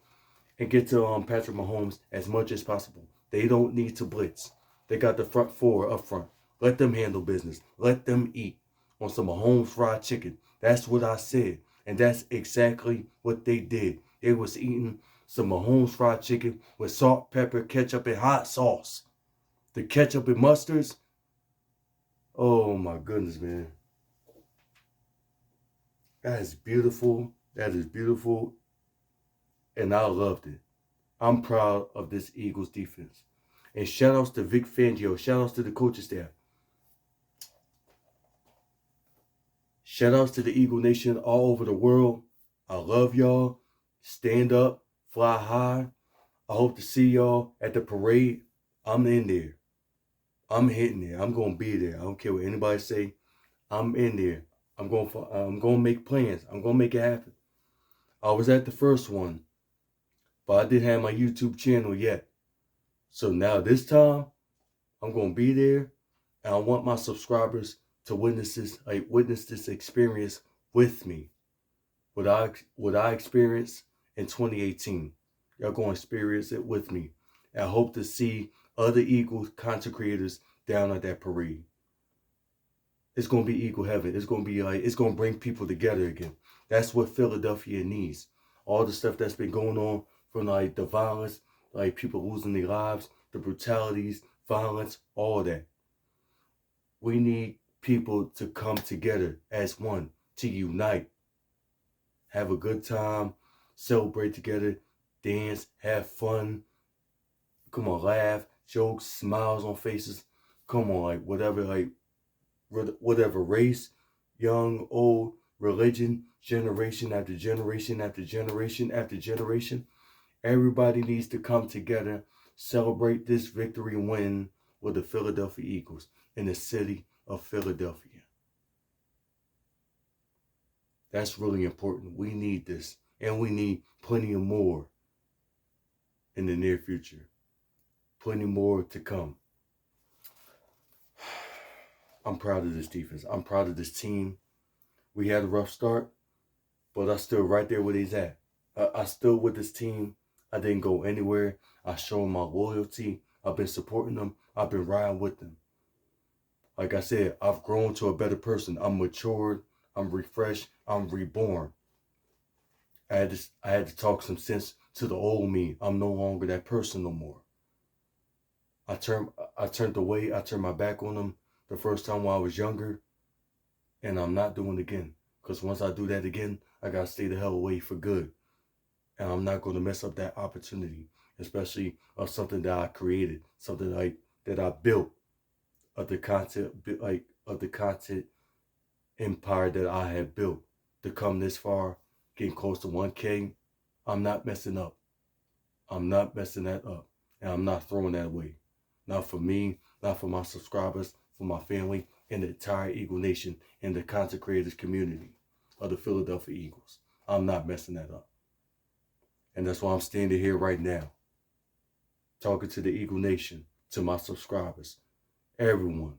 and get to Patrick Mahomes as much as possible. They don't need to blitz. They got the front four up front. Let them handle business. Let them eat on some Mahomes fried chicken. That's what I said. And that's exactly what they did. They was eating some Mahomes fried chicken with salt, pepper, ketchup, and hot sauce. The ketchup and mustards. Oh my goodness, man. That is beautiful. That is beautiful. And I loved it. I'm proud of this Eagles defense. And shout outs to Vic Fangio. Shout outs to the coaching staff. Shout outs to the Eagle Nation all over the world. I love y'all. Stand up, fly high. I hope to see y'all at the parade. I'm in there. I'm hitting there. I'm gonna be there. I don't care what anybody say. I'm in there. I'm gonna make plans. I'm gonna make it happen. I was at the first one, but I didn't have my YouTube channel yet. So now this time, I'm gonna be there, and I want my subscribers to witness this experience with me. What I experienced in 2018. Y'all gonna experience it with me. And I hope to see other Eagles content creators down at that parade. It's gonna be Eagle heaven. It's gonna bring people together again. That's what Philadelphia needs. All the stuff that's been going on, from the violence, people losing their lives, the brutalities, violence, all that. We need people to come together as one, to unite, have a good time, celebrate together, dance, have fun. Come on, laugh, jokes, smiles on faces. Come on, whatever race, young, old, religion, generation after generation after generation after generation. Everybody needs to come together, celebrate this victory win with the Philadelphia Eagles in the city of Philadelphia. That's really important. We need this, and we need plenty of more in the near future. Plenty more to come. I'm proud of this defense. I'm proud of this team. We had a rough start, but I'm still right there where he's at. I still with this team. I didn't go anywhere. I show them my loyalty. I've been supporting them. I've been riding with them. Like I said, I've grown to a better person. I'm matured. I'm refreshed. I'm reborn. I had to talk some sense to the old me. I'm no longer that person no more. I turned away. I turned my back on them the first time when I was younger, and I'm not doing it again. Because once I do that again, I gotta stay the hell away for good. And I'm not going to mess up that opportunity, especially of something that I created, something that I built, of the content empire that I have built to come this far, getting close to 1K. I'm not messing up. I'm not messing that up, and I'm not throwing that away. Not for me, not for my subscribers, for my family, and the entire Eagle Nation and the content creators community of the Philadelphia Eagles. I'm not messing that up. And that's why I'm standing here right now, talking to the Eagle Nation, to my subscribers, everyone.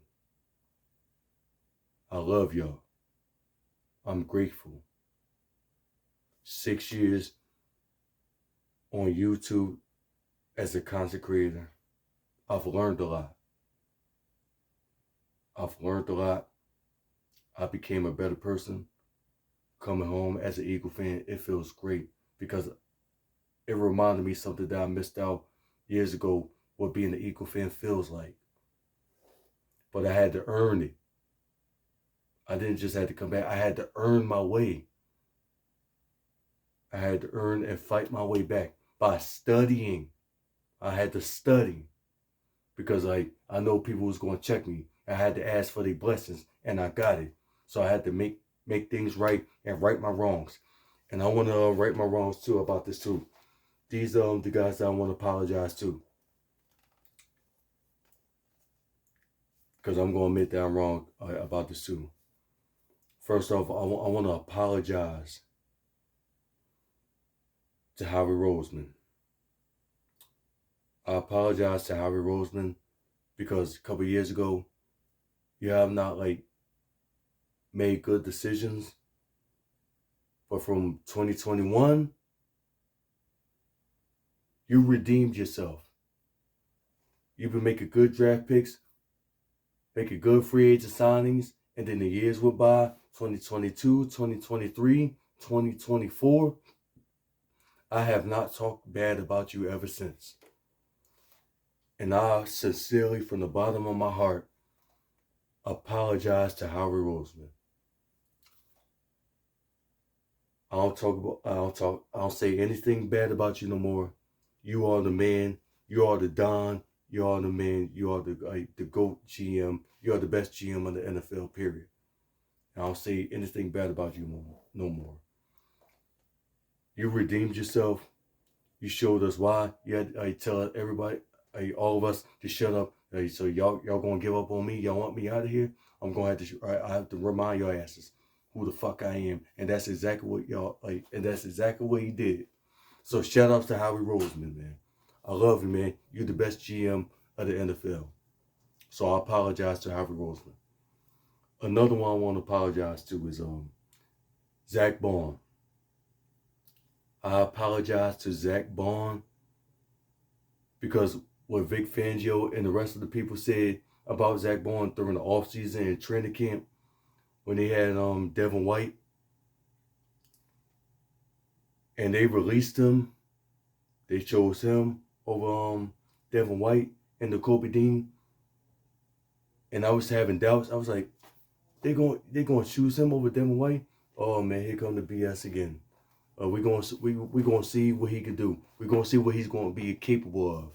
I love y'all. I'm grateful. 6 years on YouTube as a content creator. I've learned a lot. I became a better person. Coming home as an Eagle fan, it feels great because it reminded me something that I missed out years ago, what being an Eagle fan feels like. But I had to earn it. I didn't just have to come back. I had to earn my way. I had to earn and fight my way back by studying. I had to study because I know people was going to check me. I had to ask for their blessings, and I got it. So I had to make things right and right my wrongs. And I want to right my wrongs too about this too. These the guys that I want to apologize to, because I'm going to admit that I'm wrong about this too. First off, I want to apologize to Howie Roseman. I apologize to Howie Roseman because a couple years ago, you have not made good decisions. But from 2021, you redeemed yourself. You've been making good draft picks, making good free agent signings, and then the years went by, 2022, 2023, 2024. I have not talked bad about you ever since. And I sincerely, from the bottom of my heart, apologize to Howie Roseman. I don't say anything bad about you no more. You are the man. You are the Don. You are the man. You are the GOAT GM. You are the best GM of the NFL, period. And I'll say anything bad about you no more. You redeemed yourself. You showed us why. You had to tell everybody, all of us, to shut up. So y'all gonna give up on me? Y'all want me out of here? I'm gonna have to. I have to remind your asses who the fuck I am, and that's exactly what y'all like. And that's exactly what he did. So shout outs to Howie Roseman, man. I love you, man. You're the best GM of the NFL. So I apologize to Howie Roseman. Another one I want to apologize to is Zach Bond. I apologize to Zach Bond because what Vic Fangio and the rest of the people said about Zach Bond during the offseason and training camp when they had Devin White and they released him. They chose him over Devin White and the Kobe Dean. And I was having doubts. I was like, they're going to choose him over Devin White? Oh man, here come the BS again. We're gonna see what he can do. We're gonna see what he's gonna be capable of.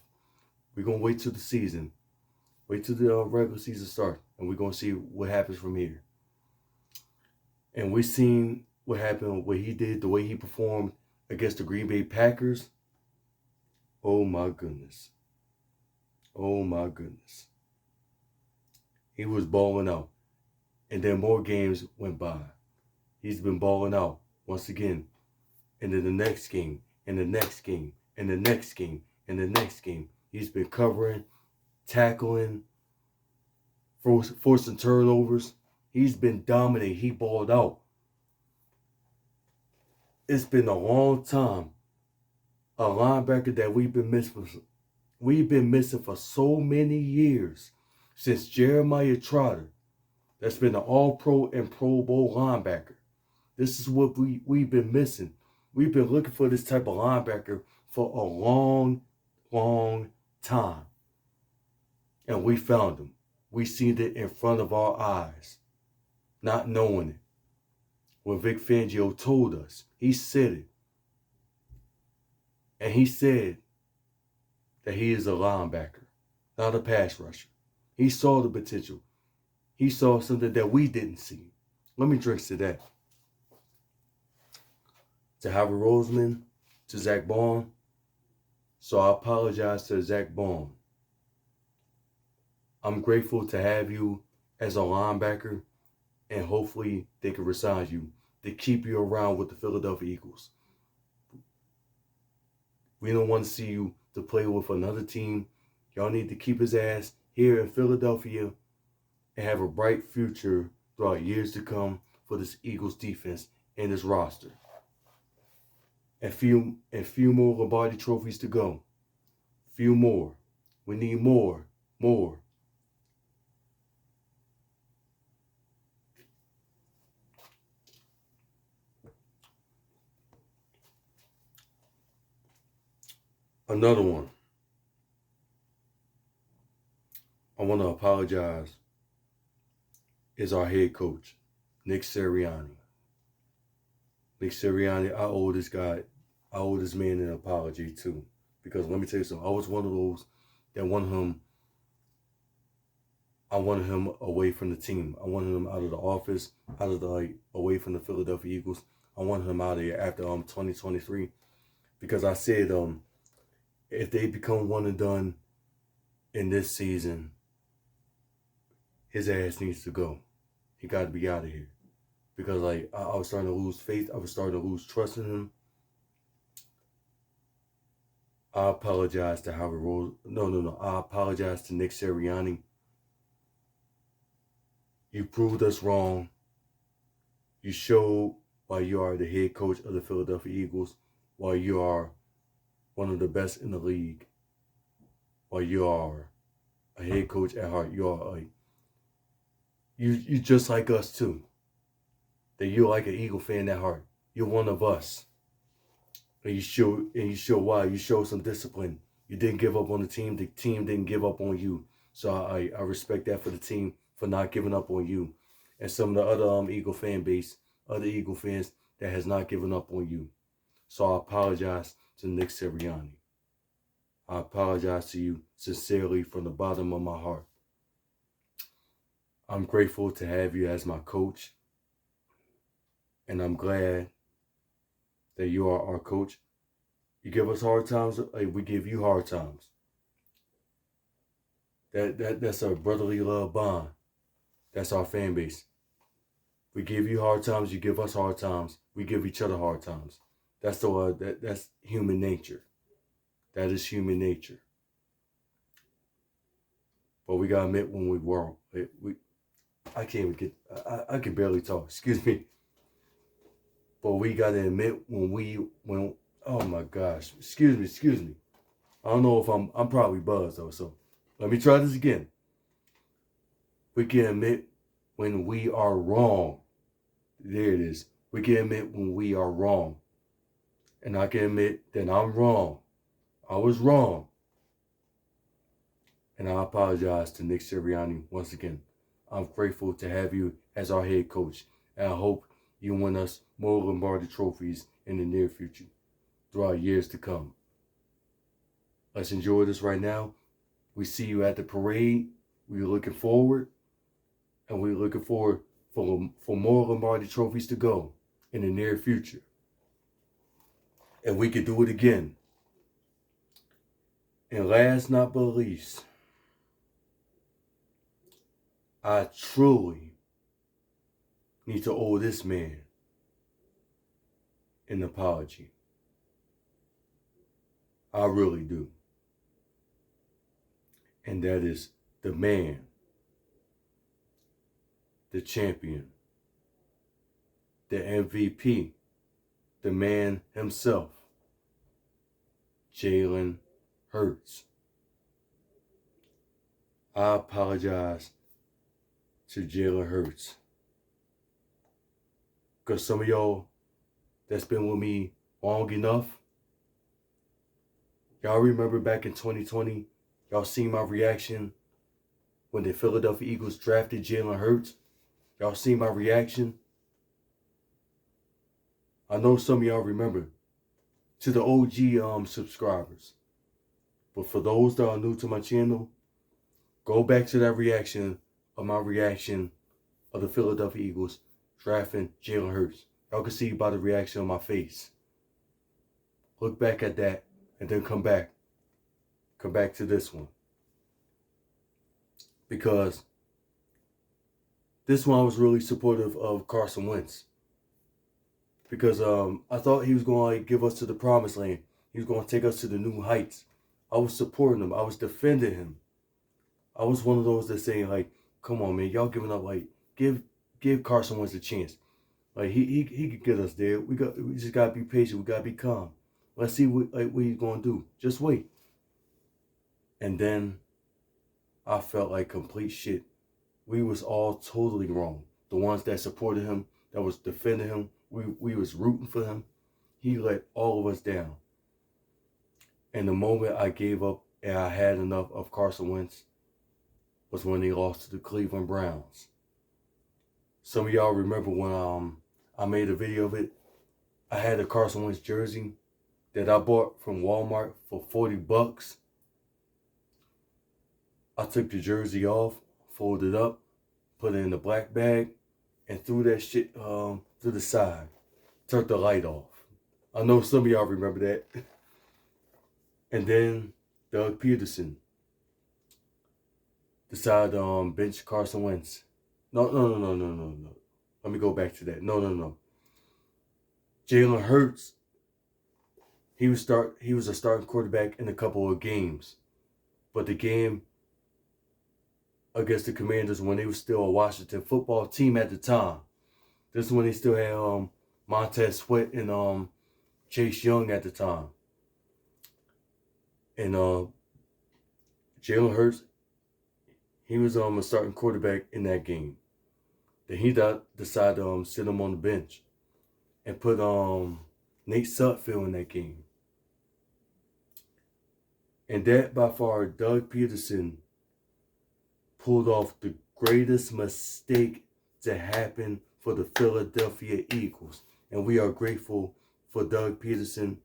We're gonna wait till the season. Wait till the regular season starts, and we're gonna see what happens from here. And we've seen what happened, what he did, the way he performed against the Green Bay Packers. Oh my goodness. Oh my goodness. He was balling out. And then more games went by. He's been balling out once again. And then the next game, and the next game, and the next game, and the next game. He's been covering, tackling, forcing turnovers. He's been dominating. He balled out. It's been a long time. A linebacker that we've been missing for so many years. Since Jeremiah Trotter. That's been an All-Pro and Pro Bowl linebacker. This is what we've been missing. We've been looking for this type of linebacker for a long, long time. And we found him. We seen it in front of our eyes, not knowing it. When Vic Fangio told us, he said it. And he said that he is a linebacker, not a pass rusher. He saw the potential. He saw something that we didn't see. Let me drink to that. To Howie Roseman, to Zach Bond. So I apologize to Zach Bond. I'm grateful to have you as a linebacker, and hopefully they can resign you to keep you around with the Philadelphia Eagles. We don't want to see you to play with another team. Y'all need to keep his ass here in Philadelphia and have a bright future throughout years to come for this Eagles defense and this roster. And few more Lombardi trophies to go. Few more. We need more. Another one. I want to apologize is our head coach, Nick Sirianni. Nick Sirianni, I owe this man an apology too. Because let me tell you something, I was one of those that I wanted him away from the team. I wanted him out of the office, away from the Philadelphia Eagles. I wanted him out of here after 2023. Because I said if they become one and done in this season, his ass needs to go. He got to be out of here. Because I was starting to lose faith. I was starting to lose trust in him. I apologize to Howie Rose. No. I apologize to Nick Sirianni. You proved us wrong. You showed why you are the head coach of the Philadelphia Eagles, why you are one of the best in the league, why you are a head coach at heart. You are you just like us too. That you're like an Eagle fan at heart. You're one of us. And you show why. You show some discipline. You didn't give up on the team. The team didn't give up on you. So I respect that for the team for not giving up on you. And some of the other Eagle fan base, other Eagle fans, that has not given up on you. So I apologize to Nick Sirianni. I apologize to you sincerely from the bottom of my heart. I'm grateful to have you as my coach, and I'm glad that you are our coach. You give us hard times, like we give you hard times. That's a brotherly love bond. That's our fan base. We give you hard times, you give us hard times. We give each other hard times. That's that's human nature. That is human nature. But we gotta admit when we wrong. I can't even get. I can barely talk. Excuse me. But we gotta admit when. Oh my gosh. Excuse me. I don't know if I'm probably buzzed though. So let me try this again. We can admit when we are wrong. There it is. We can admit when we are wrong. And I can admit that I'm wrong. I was wrong. And I apologize to Nick Sirianni once again. I'm grateful to have you as our head coach. And I hope you win us more Lombardi trophies in the near future, throughout years to come. Let's enjoy this right now. We see you at the parade. We're looking forward. And we're looking forward for more Lombardi trophies to go in the near future. And we can do it again. And last not but least, I truly need to owe this man an apology. I really do. And that is the man, the champion, the MVP, the man himself, Jalen Hurts. I apologize to Jalen Hurts. Because some of y'all that's been with me long enough, y'all remember back in 2020, y'all seen my reaction when the Philadelphia Eagles drafted Jalen Hurts? Y'all seen my reaction? I know some of y'all remember. To the OG subscribers. But for those that are new to my channel, go back to that reaction of my reaction of the Philadelphia Eagles drafting Jalen Hurts. Y'all can see by the reaction on my face. Look back at that and then come back. Come back to this one. Because this one I was really supportive of Carson Wentz. Because I thought he was going to give us to the promised land. He was going to take us to the new heights. I was supporting him. I was defending him. I was one of those that saying, like, come on, man, y'all giving up. Like, give Carson Wentz a chance. Like, he could get us there. We just got to be patient. We got to be calm. Let's see what he's going to do. Just wait. And then I felt like complete shit. We was all totally wrong. The ones that supported him, that was defending him, we was rooting for him. He let all of us down. And the moment I gave up and I had enough of Carson Wentz was when they lost to the Cleveland Browns. Some of y'all remember when I made a video of it. I had a Carson Wentz jersey that I bought from Walmart for $40. I took the jersey off, folded it up, put it in the black bag, and threw that shit to the side. Turned the light off. I know some of y'all remember that. And then Doug Peterson decided to bench Carson Wentz. No. Let me go back to that. No. Jalen Hurts, he was a starting quarterback in a couple of games. But the game against the Commanders, when they were still a Washington football team at the time, this is when they still had Montez Sweat and Chase Young at the time. And Jalen Hurts, he was a starting quarterback in that game. Then he decided to sit him on the bench and put Nate Sudfeld in that game. And that by far, Doug Peterson pulled off the greatest mistake to happen for the Philadelphia Eagles. And we are grateful for Doug Peterson.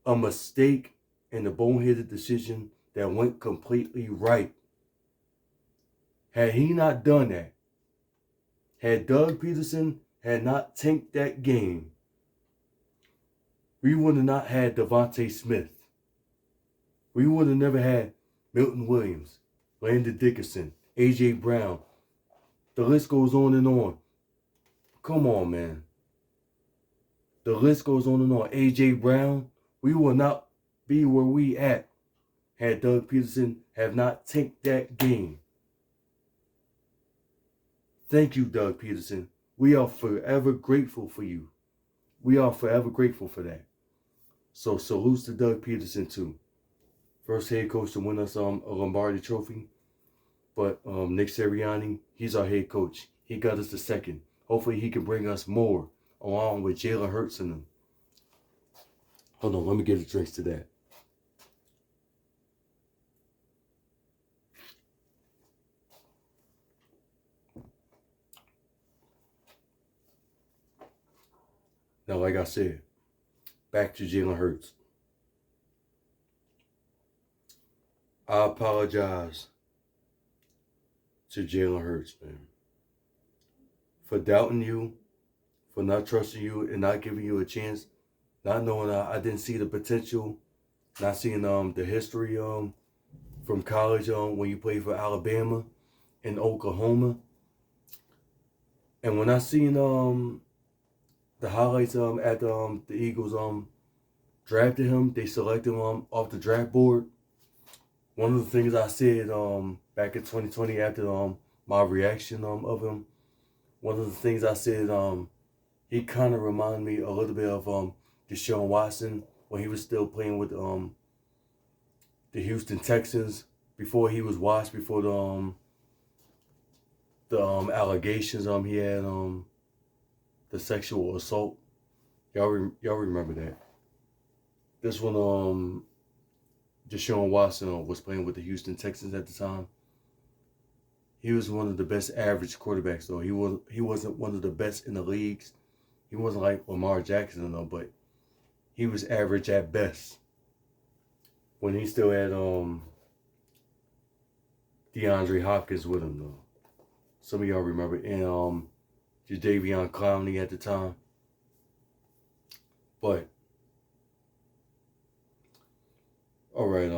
A mistake and the boneheaded decision that went completely right. Had he not done that, had Doug Peterson had not tanked that game, we would have not had Devontae Smith. We would have never had Milton Williams, Landon Dickerson, A.J. Brown. The list goes on and on. Come on, man. The list goes on and on. A.J. Brown, we will not be where we at had Doug Peterson have not tanked that game. Thank you, Doug Peterson. We are forever grateful for you. We are forever grateful for that. So salutes to Doug Peterson too. First head coach to win us a Lombardi trophy. But Nick Sirianni, he's our head coach. He got us the second. Hopefully he can bring us more, along with Jalen Hurts and them. Hold on, let me get the drinks to that. Now, like I said, back to Jalen Hurts. I apologize to Jalen Hurts, man, for doubting you, for not trusting you and not giving you a chance, not knowing I didn't see the potential, not seeing the history from college when you played for Alabama and Oklahoma. And when I seen the highlights at the Eagles drafted him, they selected him off the draft board. One of the things I said back in 2020 after my reaction of him, one of the things I said, he kind of reminded me a little bit of Deshaun Watson when he was still playing with the Houston Texans before he was washed, before the allegations he had the sexual assault. Y'all remember that? This one Deshaun Watson was playing with the Houston Texans at the time. He was one of the best average quarterbacks, though. He wasn't one of the best in the leagues. He wasn't like Lamar Jackson, though, but he was average at best. When he still had DeAndre Hopkins with him, though. Some of y'all remember. And Jadeveon Clowney at the time. But all right,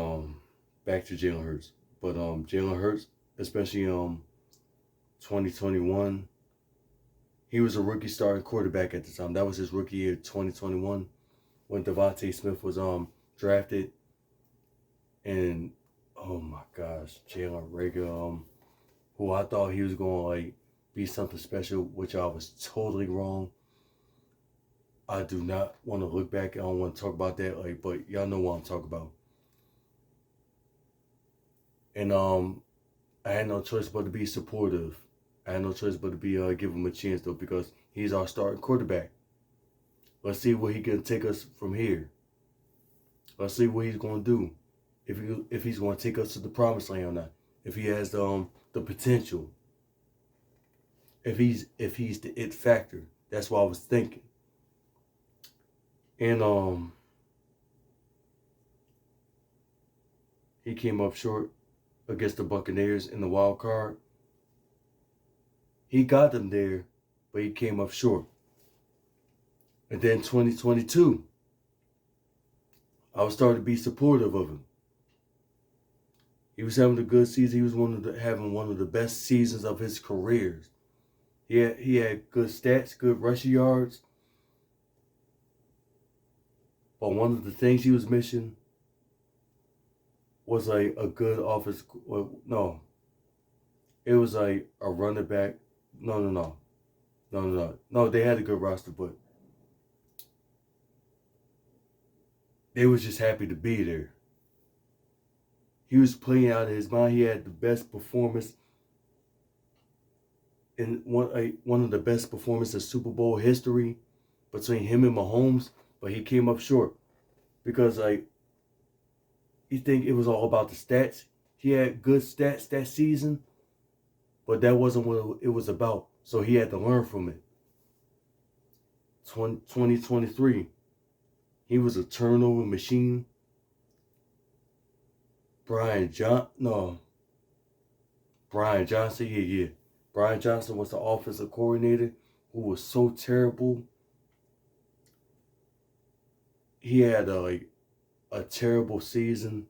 back to Jalen Hurts. But Jalen Hurts, especially 2021, he was a rookie starting quarterback at the time. That was his rookie year, 2021, when Devontae Smith was drafted. And oh my gosh, Jalen Reagor, who I thought he was going to be something special, which I was totally wrong. I do not want to look back. I don't want to talk about that, but y'all know what I'm talking about. And I had no choice but to be supportive. I had no choice but to be give him a chance, though, because he's our starting quarterback. Let's see where he can take us from here. Let's see what he's going to do. If he's going to take us to the promised land or not. If he has the potential. If he's the it factor. That's what I was thinking. And he came up short against the Buccaneers in the wild card. He got them there, but he came up short. And then 2022, I was starting to be supportive of him. He was having a good season. He was having one of the best seasons of his career. He had good stats, good rushing yards. But one of the things he was missing was a good offense. Well, no. It was a running back. No, they had a good roster, but they was just happy to be there. He was playing out of his mind. He had the best performance in one of the best performances in Super Bowl history between him and Mahomes, but he came up short because you think it was all about the stats. He had good stats that season, but that wasn't what it was about. So he had to learn from it. 2023, he was a turnover machine. Brian Johnson. Yeah. Brian Johnson was the offensive coordinator who was so terrible. He had a terrible season.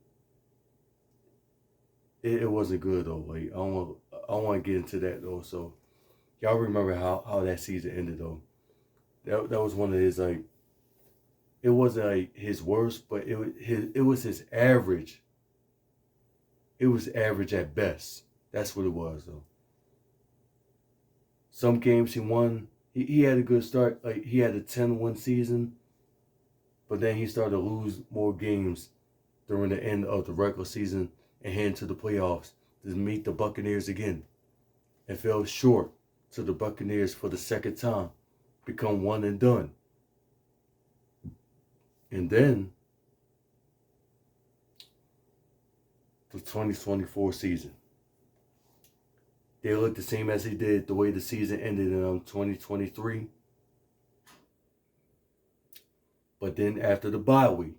It wasn't good though. Like I want to get into that though. So y'all remember how that season ended though. That was one of his like. It wasn't like his worst, but it was his average. It was average at best. That's what it was though. Some games he won. He had a good start. Like he had a 10-win season, but then he started to lose more games during the end of the regular season and head into the playoffs to meet the Buccaneers again, and fell short to the Buccaneers for the second time, become one and done. And then the 2024 season. They look the same as they did the way the season ended in 2023. But then after the bye week,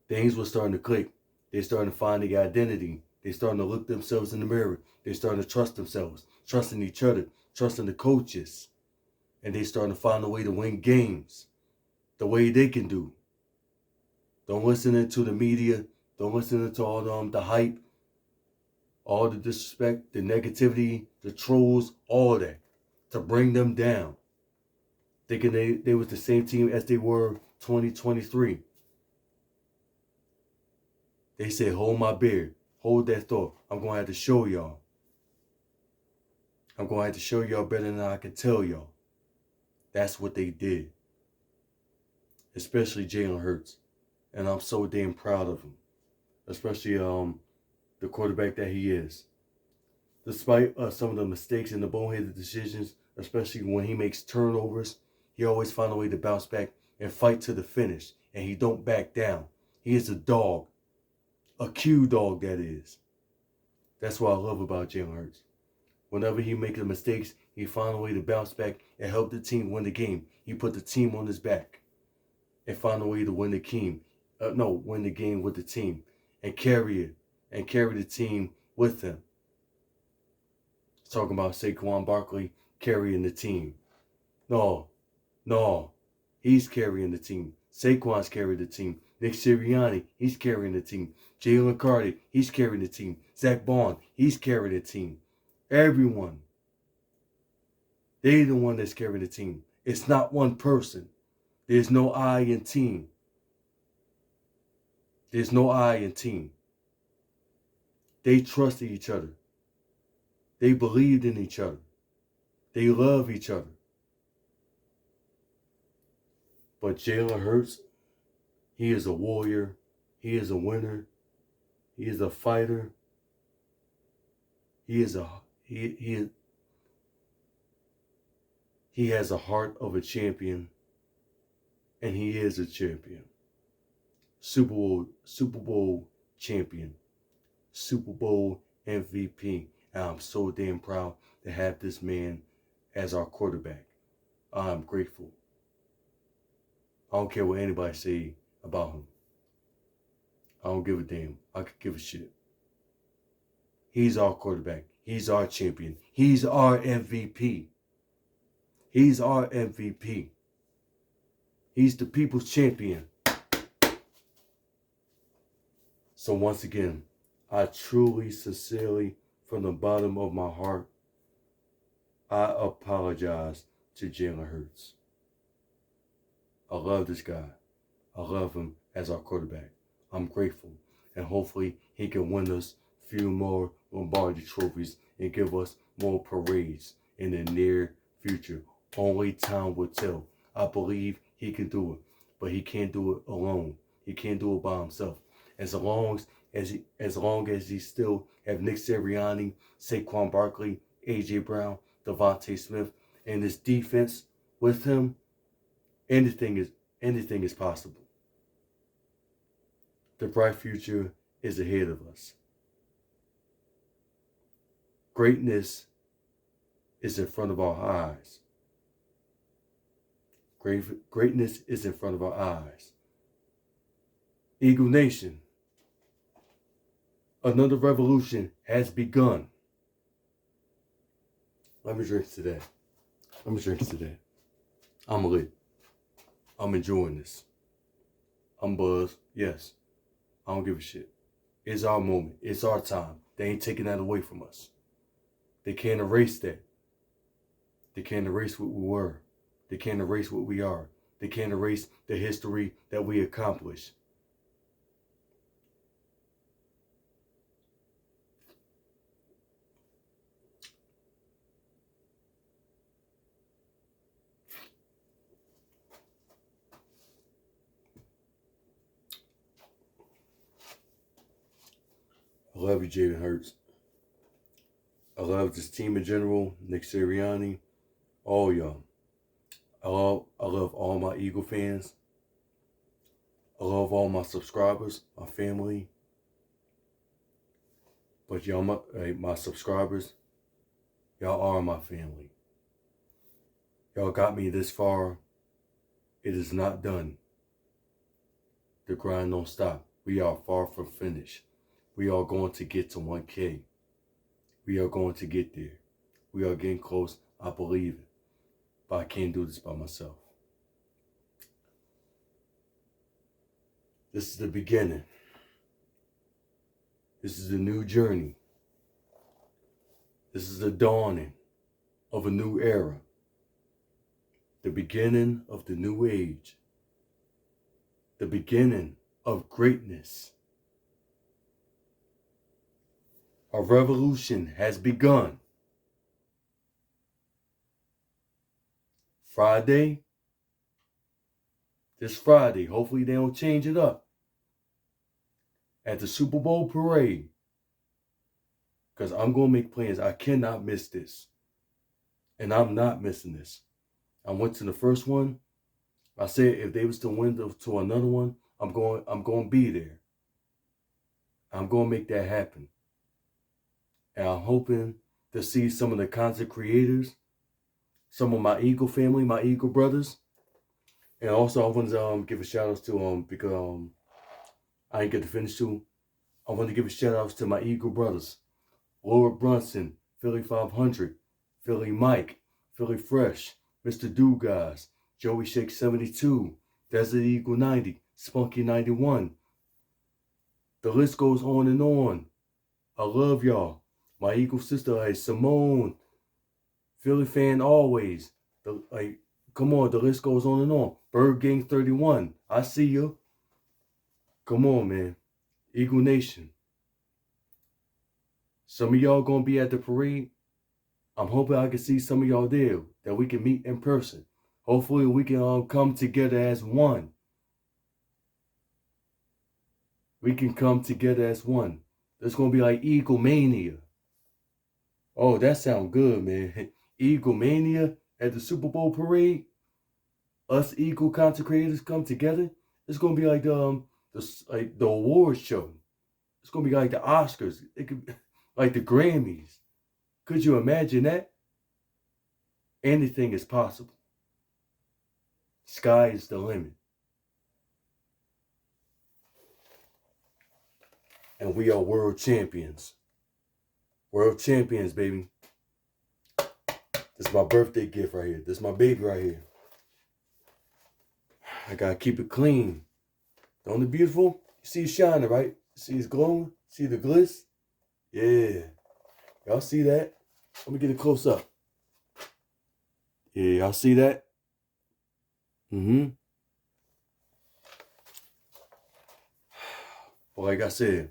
things were starting to click. They're starting to find their identity. They're starting to look themselves in the mirror. They're starting to trust themselves, trusting each other, trusting the coaches. And they're starting to find a way to win games the way they can do. Don't listen to the media. Don't listen to all the hype, all the disrespect, the negativity, the trolls, all that to bring them down. Thinking they was the same team as they were 2023. They said, hold my beer. Hold that thought. I'm going to have to show y'all. I'm going to have to show y'all better than I can tell y'all. That's what they did. Especially Jalen Hurts. And I'm so damn proud of him. Especially the quarterback that he is. Despite some of the mistakes and the boneheaded decisions, especially when he makes turnovers, he always finds a way to bounce back and fight to the finish. And he don't back down. He is a dog. A Q dog, that is. That's what I love about Jalen Hurts. Whenever he makes mistakes, he finds a way to bounce back and help the team win the game. He put the team on his back and find a way to win the game. Win the game with the team and carry it and carry the team with him. Talking about Saquon Barkley carrying the team. No, he's carrying the team. Saquon's carrying the team. Nick Sirianni, he's carrying the team. Jalen Carter, he's carrying the team. Zach Bond, he's carrying the team. Everyone. They're the one that's carrying the team. It's not one person. There's no I in team. There's no I in team. They trusted each other. They believed in each other. They love each other. But Jalen Hurts, he is a warrior. He is a winner. He is a fighter. He has a heart of a champion, and he is a champion. Super Bowl champion, Super Bowl MVP. And I'm so damn proud to have this man as our quarterback. I'm grateful. I don't care what anybody say about him. I don't give a damn. I could give a shit. He's our quarterback. He's our champion. He's our MVP. He's our MVP. He's the people's champion. So once again, I truly, sincerely, from the bottom of my heart, I apologize to Jalen Hurts. I love this guy. I love him as our quarterback. I'm grateful. And hopefully he can win us a few more Lombardi trophies and give us more parades in the near future. Only time will tell. I believe he can do it. But he can't do it alone. He can't do it by himself. As long as he still have Nick Sirianni, Saquon Barkley, A.J. Brown, Devontae Smith, and this defense with him, anything is possible. The bright future is ahead of us. Greatness is in front of our eyes. Greatness is in front of our eyes. Eagle Nation, Another revolution has begun. Let me drink to that. I'm lit. I'm enjoying this. I'm buzzed. Yes. I don't give a shit. It's our moment. It's our time. They ain't taking that away from us. They can't erase that. They can't erase what we were. They can't erase what we are. They can't erase the history that we accomplished. I love you, Jalen Hurts. I love this team in general, Nick Sirianni, all y'all. I love all my Eagle fans. I love all my subscribers, my family. But y'all, my subscribers, y'all are my family. Y'all got me this far. It is not done. The grind don't stop. We are far from finished. We are going to get to 1K. We are going to get there. We are getting close. I believe it. But I can't do this by myself. This is the beginning. This is a new journey. This is the dawning of a new era. The beginning of the new age. The beginning of greatness. A revolution has begun. Friday. This Friday. Hopefully they don't change it up. At the Super Bowl parade. Because I'm going to make plans. I cannot miss this. And I'm not missing this. I went to the first one. I said if they was to win to another one, I'm going to be there. I'm going to make that happen. And I'm hoping to see some of the content creators, some of my Eagle family, my Eagle brothers. And also I want to give a shout out to because I ain't get to finish too. I want to give a shout out to my Eagle brothers. Lord Brunson, Philly 500, Philly Mike, Philly Fresh, Mr. Dugas, Joey Shake 72, Desert Eagle 90, Spunky 91. The list goes on and on. I love y'all. My Eagle sister, Simone, Philly fan always. Come on, the list goes on and on. Bird Gang 31, I see you. Come on, man. Eagle Nation. Some of y'all gonna be at the parade. I'm hoping I can see some of y'all there, that we can meet in person. Hopefully we can come together as one. We can come together as one. There's gonna be like Eagle Mania. Oh, that sounds good, man. Eagle Mania at the Super Bowl parade. Us Eagle content creators come together. It's gonna be like the awards show. It's gonna be like the Oscars. It could be like the Grammys. Could you imagine that? Anything is possible. Sky is the limit. And we are world champions. World champions, baby. This is my birthday gift right here. This is my baby right here. I gotta keep it clean. Don't it beautiful? You see it shining, right? See it's glowing? See the gliss? Yeah. Y'all see that? Let me get it close up. Yeah, y'all see that? Mm-hmm. Well, like I said,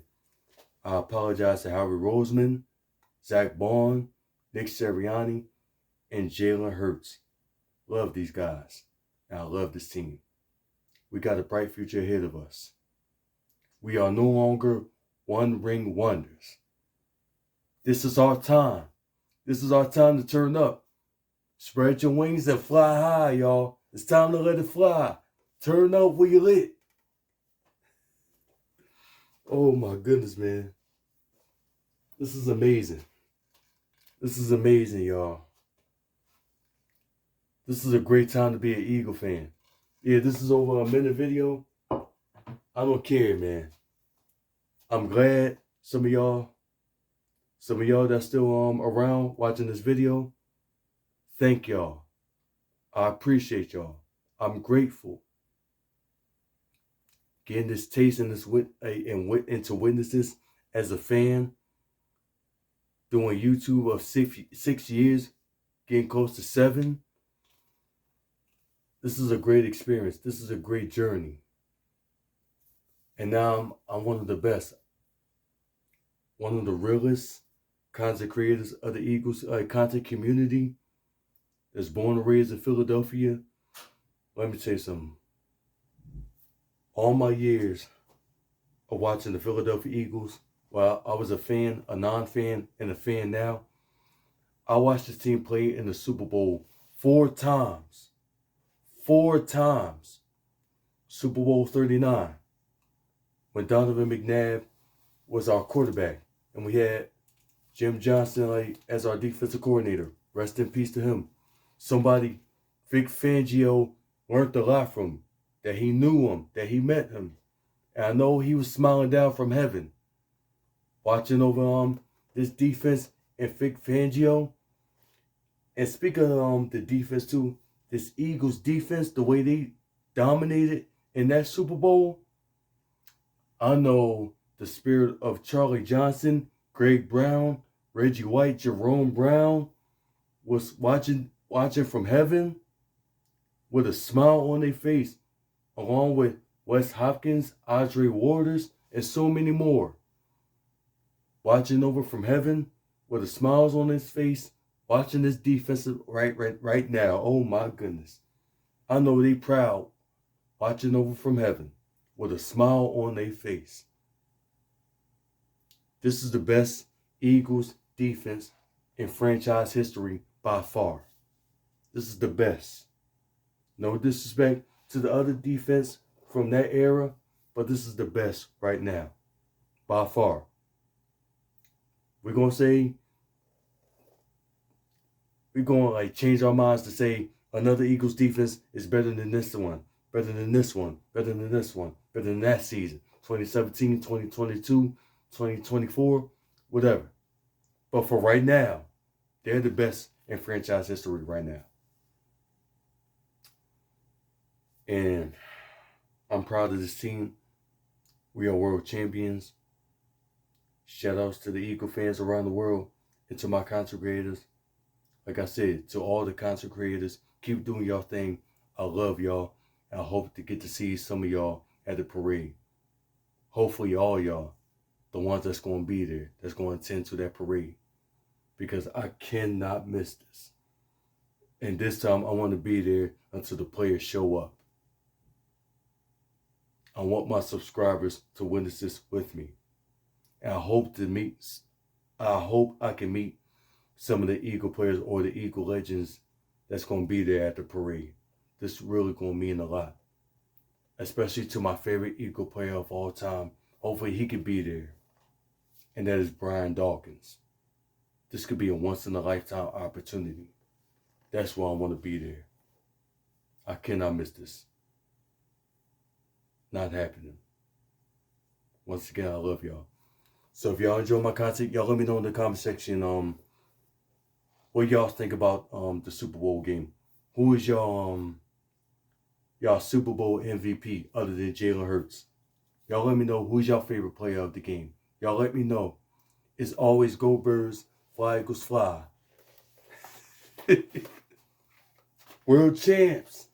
I apologize to Howard Roseman, Zach Bond, Nick Sirianni, and Jalen Hurts. Love these guys. And I love this team. We got a bright future ahead of us. We are no longer one-ring wonders. This is our time. This is our time to turn up. Spread your wings and fly high, y'all. It's time to let it fly. Turn up where you lit. Oh my goodness, man. This is amazing. This is amazing, y'all. This is a great time to be an Eagle fan. Yeah, this is over a minute video. I don't care, man. I'm glad Some of y'all that's still around watching this video, thank y'all. I appreciate y'all. I'm grateful. Getting this taste and into witnesses as a fan, doing YouTube of 6 years, getting close to 7. This is a great experience. This is a great journey. And now I'm one of the best, one of the realest content creators of the Eagles content community that's born and raised in Philadelphia. Let me tell you something. All my years of watching the Philadelphia Eagles, while I was a fan, a non-fan, and a fan now, I watched this team play in the Super Bowl 4 times. 4 times. Super Bowl 39. When Donovan McNabb was our quarterback. And we had Jim Johnson as our defensive coordinator. Rest in peace to him. Somebody, Vic Fangio, learned a lot from him. That he knew him. That he met him. And I know he was smiling down from heaven. Watching over this defense and Vic Fangio. And speaking of the defense too, this Eagles defense, the way they dominated in that Super Bowl, I know the spirit of Charlie Johnson, Greg Brown, Reggie White, Jerome Brown was watching from heaven with a smile on their face, along with Wes Hopkins, Andre Waters, and so many more. Watching over from heaven with a smile on his face, watching this defense right now. Oh my goodness. I know they proud watching over from heaven with a smile on their face. This is the best Eagles defense in franchise history by far. This is the best. No disrespect to the other defense from that era, but this is the best right now by far. We're going to change our minds to say another Eagles defense is better than this one, better than this one, better than this one, better than that season, 2017, 2022, 2024, whatever. But for right now, they're the best in franchise history right now. And I'm proud of this team. We are world champions. Shout outs to the Eagle fans around the world and to my content creators. Like I said, to all the content creators, keep doing y'all thing. I love y'all. And I hope to get to see some of y'all at the parade. Hopefully all y'all, the ones that's going to be there, that's going to attend to that parade. Because I cannot miss this. And this time I want to be there until the players show up. I want my subscribers to witness this with me. And I hope I can meet some of the Eagle players or the Eagle legends that's going to be there at the parade. This is really going to mean a lot. Especially to my favorite Eagle player of all time. Hopefully he can be there. And that is Brian Dawkins. This could be a once-in-a-lifetime opportunity. That's why I want to be there. I cannot miss this. Not happening. Once again, I love y'all. So if y'all enjoy my content, y'all let me know in the comment section what y'all think about the Super Bowl game. Who is y'all Super Bowl MVP other than Jalen Hurts? Y'all let me know who's your favorite player of the game. Y'all let me know. It's always go Birds, fly Eagles fly. World champs.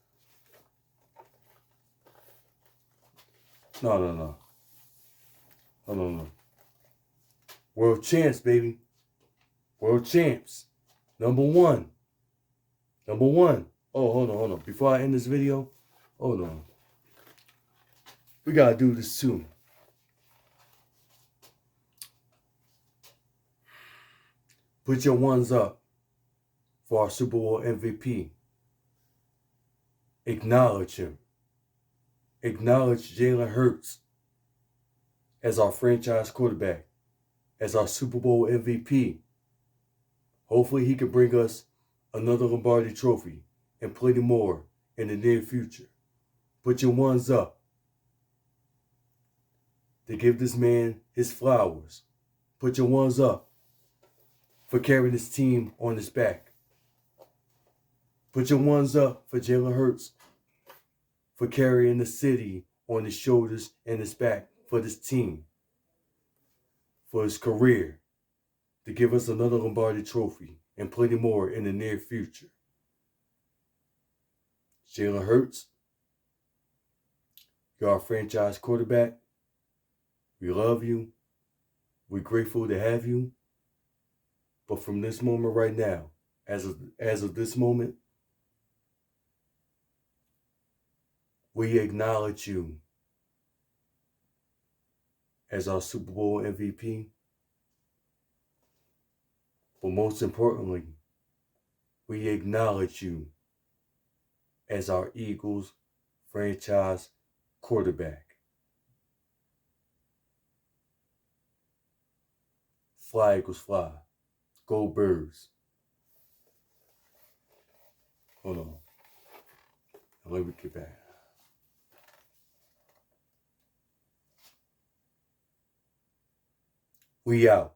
No. World champs, baby. World champs. Number one. Oh, hold on. Before I end this video, hold on. We got to do this too. Put your ones up for our Super Bowl MVP. Acknowledge him. Acknowledge Jalen Hurts as our franchise quarterback, as our Super Bowl MVP. Hopefully he can bring us another Lombardi trophy and plenty more in the near future. Put your ones up to give this man his flowers Put your ones up for carrying this team on his back. Put your ones up for Jalen Hurts for carrying the city on his shoulders and his back for this team, for his career, to give us another Lombardi trophy and plenty more in the near future. Jalen Hurts, you're our franchise quarterback. We love you. We're grateful to have you. But from this moment right now, as of this moment, we acknowledge you as our Super Bowl MVP. But most importantly, we acknowledge you as our Eagles franchise quarterback. Fly, Eagles, fly. Go Birds. Hold on. Let me get back. We out.